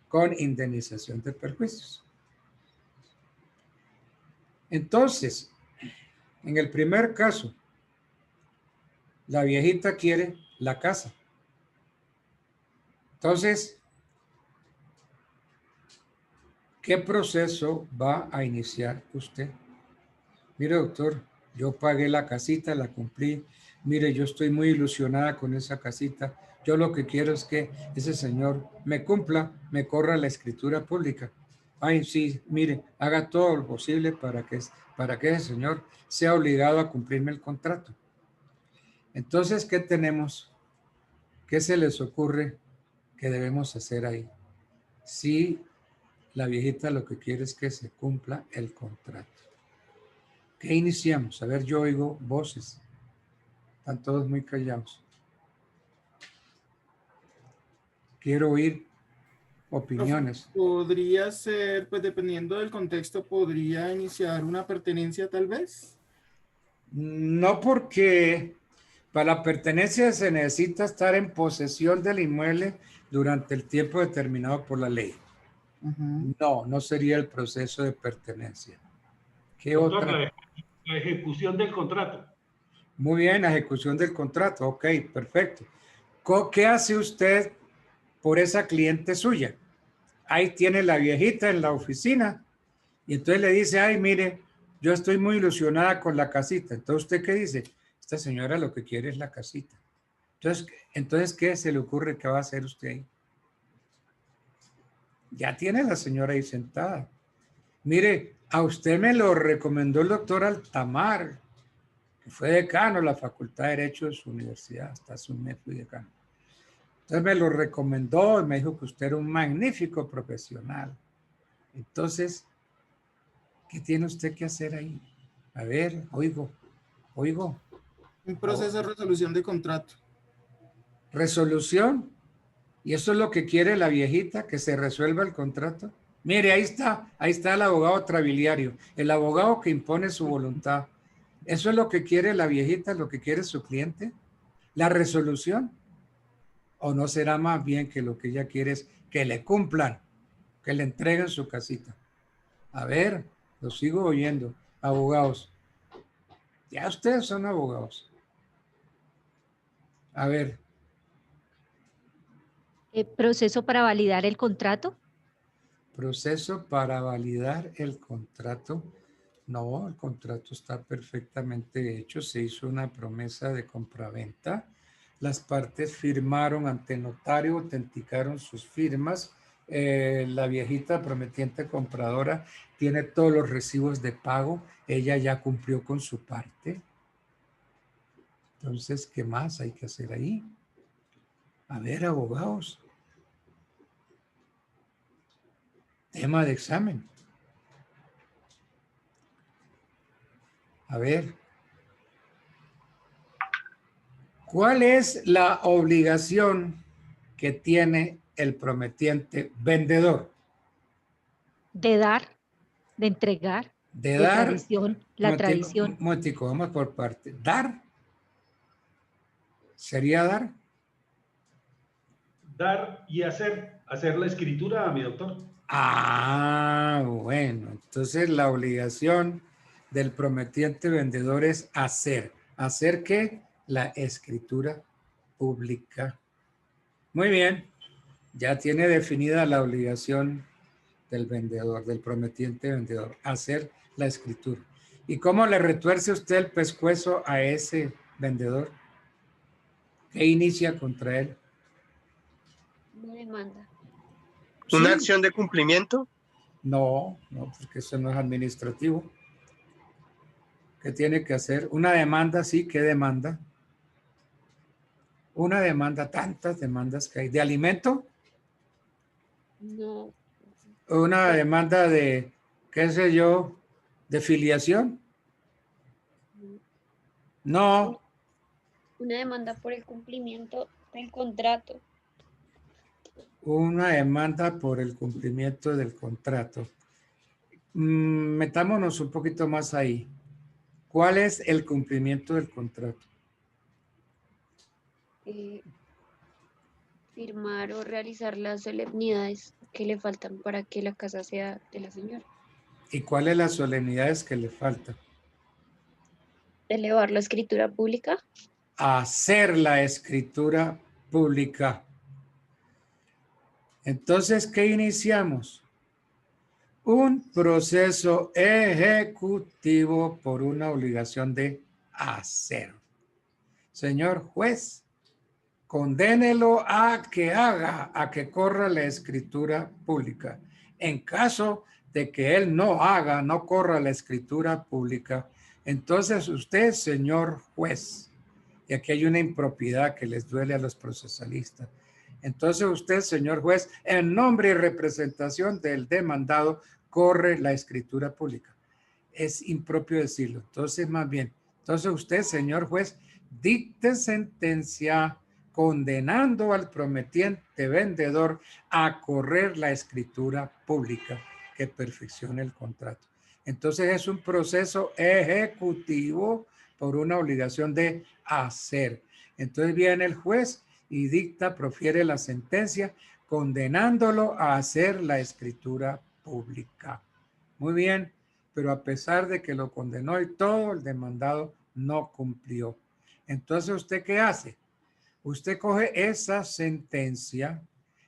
con indemnización de perjuicios. Entonces, en el primer caso, la viejita quiere la casa. Entonces, ¿qué proceso va a iniciar usted? Mire, doctor, yo pagué la casita, la cumplí. Mire, yo estoy muy ilusionada con esa casita. Yo lo que quiero es que ese señor me cumpla, me corra la escritura pública. Ay, sí, mire, haga todo lo posible para que ese señor sea obligado a cumplirme el contrato. Entonces, ¿qué tenemos? ¿Qué se les ocurre que debemos hacer ahí? Si la viejita lo que quiere es que se cumpla el contrato. ¿Qué iniciamos? A ver, yo oigo voces. Están todos muy callados. Quiero oír opiniones. Podría ser, pues dependiendo del contexto, podría iniciar una pertenencia tal vez. No, porque para la pertenencia se necesita estar en posesión del inmueble durante el tiempo determinado por la ley. No, no sería el proceso de pertenencia. ¿Qué Doctor, otra? La ejecución del contrato. Muy bien, la ejecución del contrato. Ok, perfecto. ¿Qué hace usted por esa cliente suya? Ahí tiene la viejita en la oficina y entonces le dice, ay, mire, yo estoy muy ilusionada con la casita. Entonces, ¿usted qué dice? Esta señora lo que quiere es la casita. Entonces, ¿qué se le ocurre que va a hacer usted ahí? Ya tiene la señora ahí sentada. Mire, a usted me lo recomendó el doctor Altamar, que fue decano de la Facultad de Derecho de su universidad. Hasta hace un mes fui decano. Entonces me lo recomendó y me dijo que usted era un magnífico profesional. Entonces, ¿qué tiene usted que hacer ahí? A ver, oigo. Un proceso de resolución de contrato. ¿Resolución? ¿Y eso es lo que quiere la viejita, que se resuelva el contrato? Mire, ahí está el abogado trabiliario, el abogado que impone su voluntad. ¿Eso es lo que quiere la viejita, lo que quiere su cliente? ¿La resolución? ¿O no será más bien que lo que ella quiere es que le cumplan, que le entreguen su casita? A ver, lo sigo oyendo. Abogados. Ya ustedes son abogados. A ver. ¿Proceso para validar el contrato? Proceso para validar el contrato. No, el contrato está perfectamente hecho. Se hizo una promesa de compraventa. Las partes firmaron ante notario, autenticaron sus firmas. La viejita prometiente compradora tiene todos los recibos de pago. Ella ya cumplió con su parte. Entonces, ¿qué más hay que hacer ahí? A ver, abogados. Tema de examen. A ver. ¿Cuál es la obligación que tiene el prometiente vendedor? De dar, de entregar, De de dar. tradición, la tradición. Momentico, vamos por parte. Dar. ¿Sería dar? Dar y hacer la escritura, mi doctor. Ah, bueno. Entonces la obligación del prometiente vendedor es hacer. ¿Hacer qué? La escritura pública. Muy bien. Ya tiene definida la obligación del vendedor, del prometiente vendedor, hacer la escritura. ¿Y cómo le retuerce usted el pescuezo a ese vendedor? ¿Qué inicia contra él? Una demanda. ¿Una ¿Sí? acción de cumplimiento? No, porque eso no es administrativo. ¿Qué tiene que hacer? Una demanda, sí, ¿qué demanda? Una demanda, tantas demandas que hay. ¿De alimento? No. Una demanda de, qué sé yo, de filiación. No. Una demanda por el cumplimiento del contrato. Una demanda por el cumplimiento del contrato. Metámonos un poquito más ahí. ¿Cuál es el cumplimiento del contrato? Firmar o realizar las solemnidades que le faltan para que la casa sea de la señora. ¿Y cuáles las solemnidades que le faltan? Elevar la escritura pública. Hacer la escritura pública. Entonces, ¿qué iniciamos? Un proceso ejecutivo por una obligación de hacer. Señor juez, condénelo a que corra la escritura pública. En caso de que él no corra la escritura pública, entonces usted, señor juez, y aquí hay una impropiedad que les duele a los procesalistas, entonces usted, señor juez, en nombre y representación del demandado, corre la escritura pública. Es impropio decirlo. Entonces, más bien, entonces usted, señor juez, dicte sentencia condenando al prometiente vendedor a correr la escritura pública que perfeccione el contrato. Entonces es un proceso ejecutivo por una obligación de hacer. Entonces viene el juez y profiere la sentencia condenándolo a hacer la escritura pública. Muy bien, pero a pesar de que lo condenó y todo, el demandado no cumplió. Entonces, ¿usted qué hace? Usted coge esa sentencia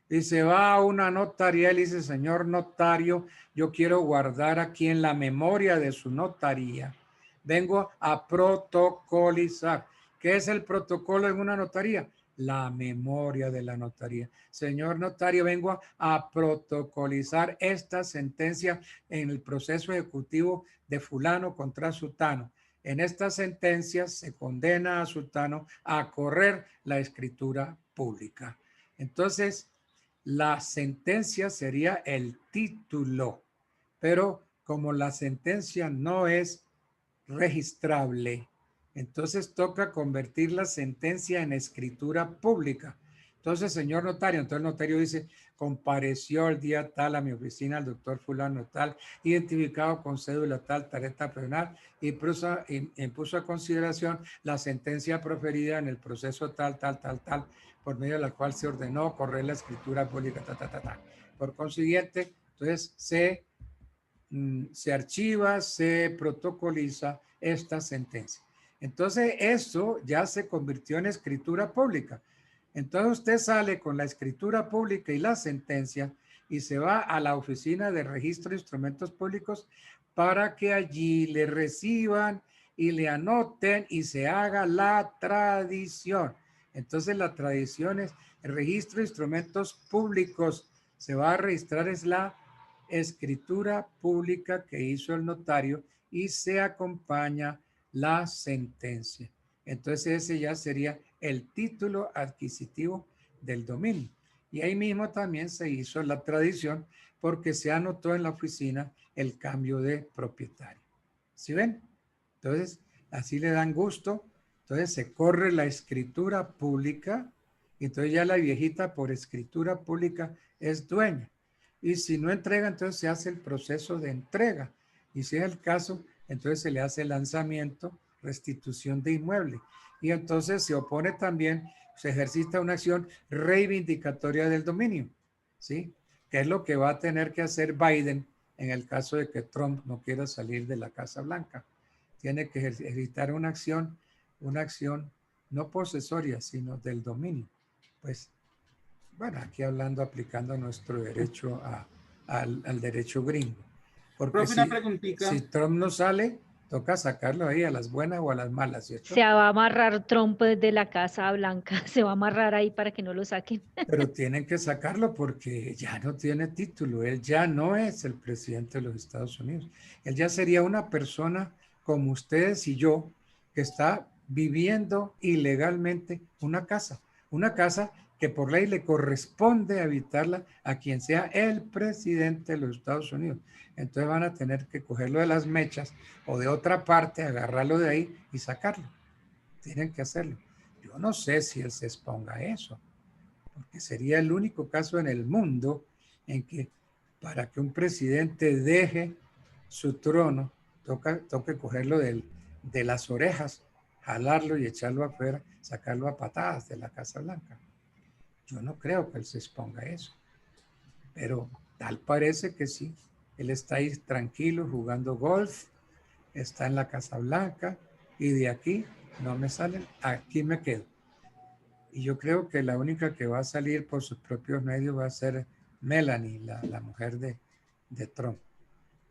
y se va a una notaría y dice, señor notario, yo quiero guardar aquí en la memoria de su notaría. Vengo a protocolizar. ¿Qué es el protocolo en una notaría? La memoria de la notaría. Señor notario, vengo a protocolizar esta sentencia en el proceso ejecutivo de fulano contra sutano. En esta sentencia se condena a sutano a correr la escritura pública. Entonces, la sentencia sería el título, pero como la sentencia no es registrable, entonces toca convertir la sentencia en escritura pública. Entonces, señor notario, entonces el notario dice, compareció el día tal a mi oficina el doctor fulano tal, identificado con cédula tal, tarjeta penal, y puso a consideración la sentencia proferida en el proceso tal, por medio de la cual se ordenó correr la escritura pública, Por consiguiente, entonces se archiva, se protocoliza esta sentencia. Entonces, eso ya se convirtió en escritura pública. Entonces, usted sale con la escritura pública y la sentencia y se va a la oficina de registro de instrumentos públicos para que allí le reciban y le anoten y se haga la tradición. Entonces, la tradición es el registro de instrumentos públicos. Se va a registrar es la escritura pública que hizo el notario y se acompaña la sentencia. Entonces ese ya sería el título adquisitivo del dominio. Y ahí mismo también se hizo la tradición porque se anotó en la oficina el cambio de propietario. ¿Sí ven? Entonces así le dan gusto. Entonces se corre la escritura pública y entonces ya la viejita por escritura pública es dueña. Y si no entrega, entonces se hace el proceso de entrega. Y si es el caso, entonces se le hace lanzamiento, restitución de inmueble. Y entonces se opone también, se ejercita una acción reivindicatoria del dominio, ¿sí? Que es lo que va a tener que hacer Biden en el caso de que Trump no quiera salir de la Casa Blanca. Tiene que ejercitar una acción no posesoria, sino del dominio. Pues, bueno, aquí aplicando nuestro derecho al derecho gringo. Porque Profe, una preguntita. Si Trump no sale, toca sacarlo ahí a las buenas o a las malas, ¿cierto? Se va a amarrar Trump desde la Casa Blanca, se va a amarrar ahí para que no lo saquen. Pero tienen que sacarlo porque ya no tiene título, él ya no es el presidente de los Estados Unidos. Él ya sería una persona como ustedes y yo que está viviendo ilegalmente una casa que por ley le corresponde habitarla a quien sea el presidente de los Estados Unidos. Entonces van a tener que cogerlo de las mechas o de otra parte, agarrarlo de ahí y sacarlo. Tienen que hacerlo. Yo no sé si él se exponga a eso, porque sería el único caso en el mundo en que para que un presidente deje su trono, toque cogerlo de las orejas, jalarlo y echarlo afuera, sacarlo a patadas de la Casa Blanca. Yo no creo que él se exponga a eso, pero tal parece que sí. Él está ahí tranquilo jugando golf, está en la Casa Blanca y de aquí no me salen, aquí me quedo. Y yo creo que la única que va a salir por sus propios medios va a ser Melania, la mujer de Trump.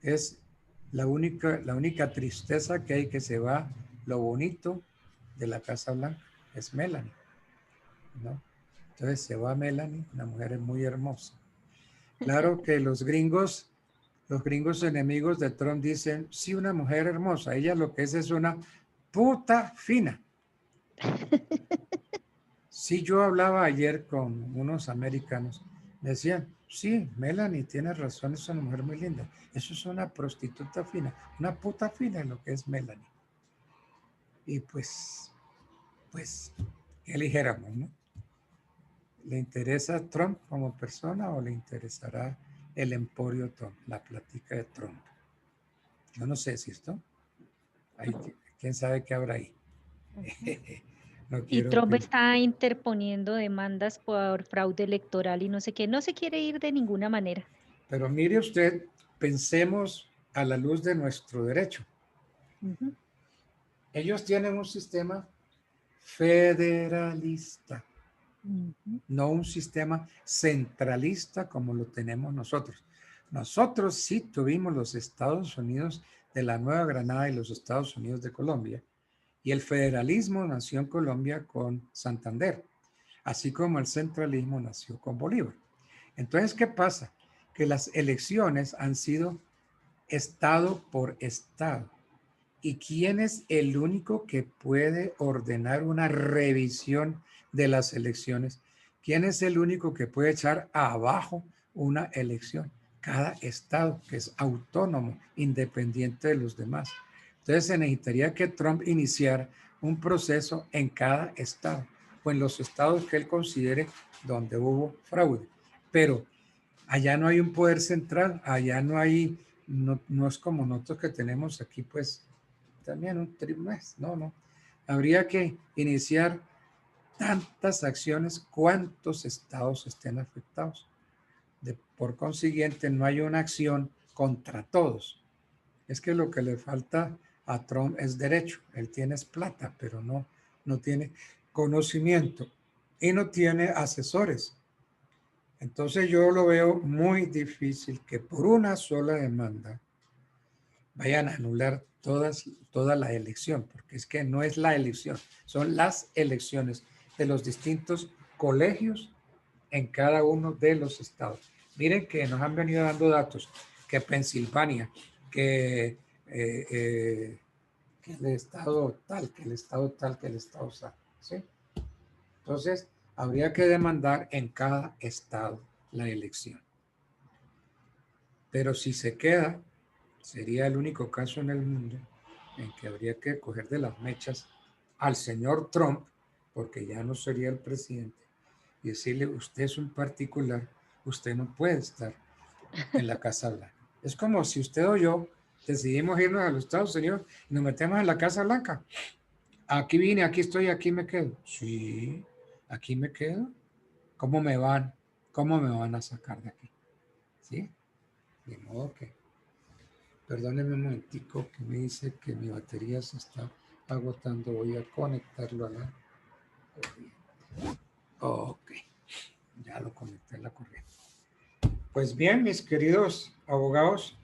Es la única tristeza que hay, que se va lo bonito de la Casa Blanca, es Melania. ¿no? Entonces se va Melanie, una mujer muy hermosa. Claro que los gringos enemigos de Trump dicen, sí, una mujer hermosa, ella lo que es una puta fina. Sí, yo hablaba ayer con unos americanos, me decían, sí, Melanie tiene razón, es una mujer muy linda. Eso es una prostituta fina, una puta fina es lo que es Melanie. Y pues, ¿qué eligiéramos, no? ¿Le interesa Trump como persona o le interesará el emporio Trump, la plática de Trump? Yo no sé si esto, quién sabe qué habrá ahí. No Y Trump que... está interponiendo demandas por fraude electoral y no sé qué, no se quiere ir de ninguna manera. Pero mire usted, pensemos a la luz de nuestro derecho. Ellos tienen un sistema federalista, no un sistema centralista como lo tenemos nosotros. Nosotros sí tuvimos los Estados Unidos de la Nueva Granada y los Estados Unidos de Colombia, y el federalismo nació en Colombia con Santander, así como el centralismo nació con Bolívar. Entonces, ¿qué pasa? Que las elecciones han sido estado por estado. ¿Y quién es el único que puede ordenar una revisión de las elecciones? ¿Quién es el único que puede echar abajo una elección? Cada estado, que es autónomo, independiente de los demás. Entonces se necesitaría que Trump iniciara un proceso en cada estado o en los estados que él considere donde hubo fraude. Pero allá no hay un poder central, allá no hay, no es como nosotros que tenemos aquí, pues, también un trimestre, no. Habría que iniciar tantas acciones cuantos estados estén afectados. Por consiguiente, no hay una acción contra todos. Es que lo que le falta a Trump es derecho. Él tiene plata, pero no tiene conocimiento y no tiene asesores. Entonces yo lo veo muy difícil que por una sola demanda vayan a anular toda la elección, porque es que no es la elección, son las elecciones de los distintos colegios en cada uno de los estados. Miren que nos han venido dando datos, que Pensilvania, que el estado tal, que el estado tal, que el estado tal, ¿sí? Entonces, habría que demandar en cada estado la elección. Pero si se queda, sería el único caso en el mundo en que habría que coger de las mechas al señor Trump, porque ya no sería el presidente, y decirle, usted es un particular, usted no puede estar en la Casa Blanca. Es como si usted o yo decidimos irnos a los Estados Unidos y nos metemos en la Casa Blanca. Aquí vine, aquí estoy, aquí me quedo. Sí, aquí me quedo. ¿Cómo me van a sacar de aquí? ¿Sí? De modo que, perdónenme un momentico que me dice que mi batería se está agotando. Voy a conectarlo a la corriente. Ok, ya lo conecté a la corriente. Pues bien, mis queridos abogados,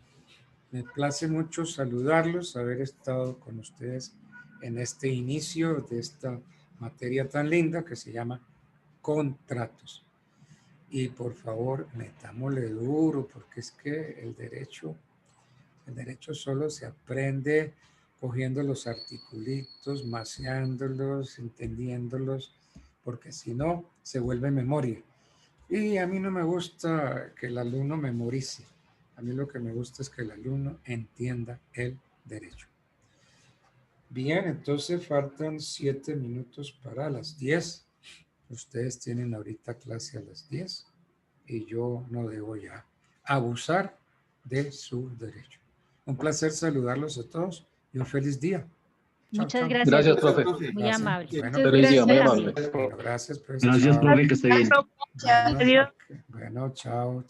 me place mucho saludarlos, haber estado con ustedes en este inicio de esta materia tan linda que se llama contratos. Y por favor, metámosle duro, porque es que el derecho solo se aprende cogiendo los articulitos, maceándolos, entendiéndolos, porque si no, se vuelve memoria. Y a mí no me gusta que el alumno memorice. A mí lo que me gusta es que el alumno entienda el derecho. Bien, entonces faltan 7 minutos para las 10. Ustedes tienen ahorita clase a las 10 y yo no debo ya abusar de su derecho. Un placer saludarlos a todos y un feliz día. Muchas gracias. Gracias, profe. Muy amable. Bueno, Feliz día, muy amable. Bueno, gracias, profesor. Gracias, profe, que esté bien. Bueno, chao.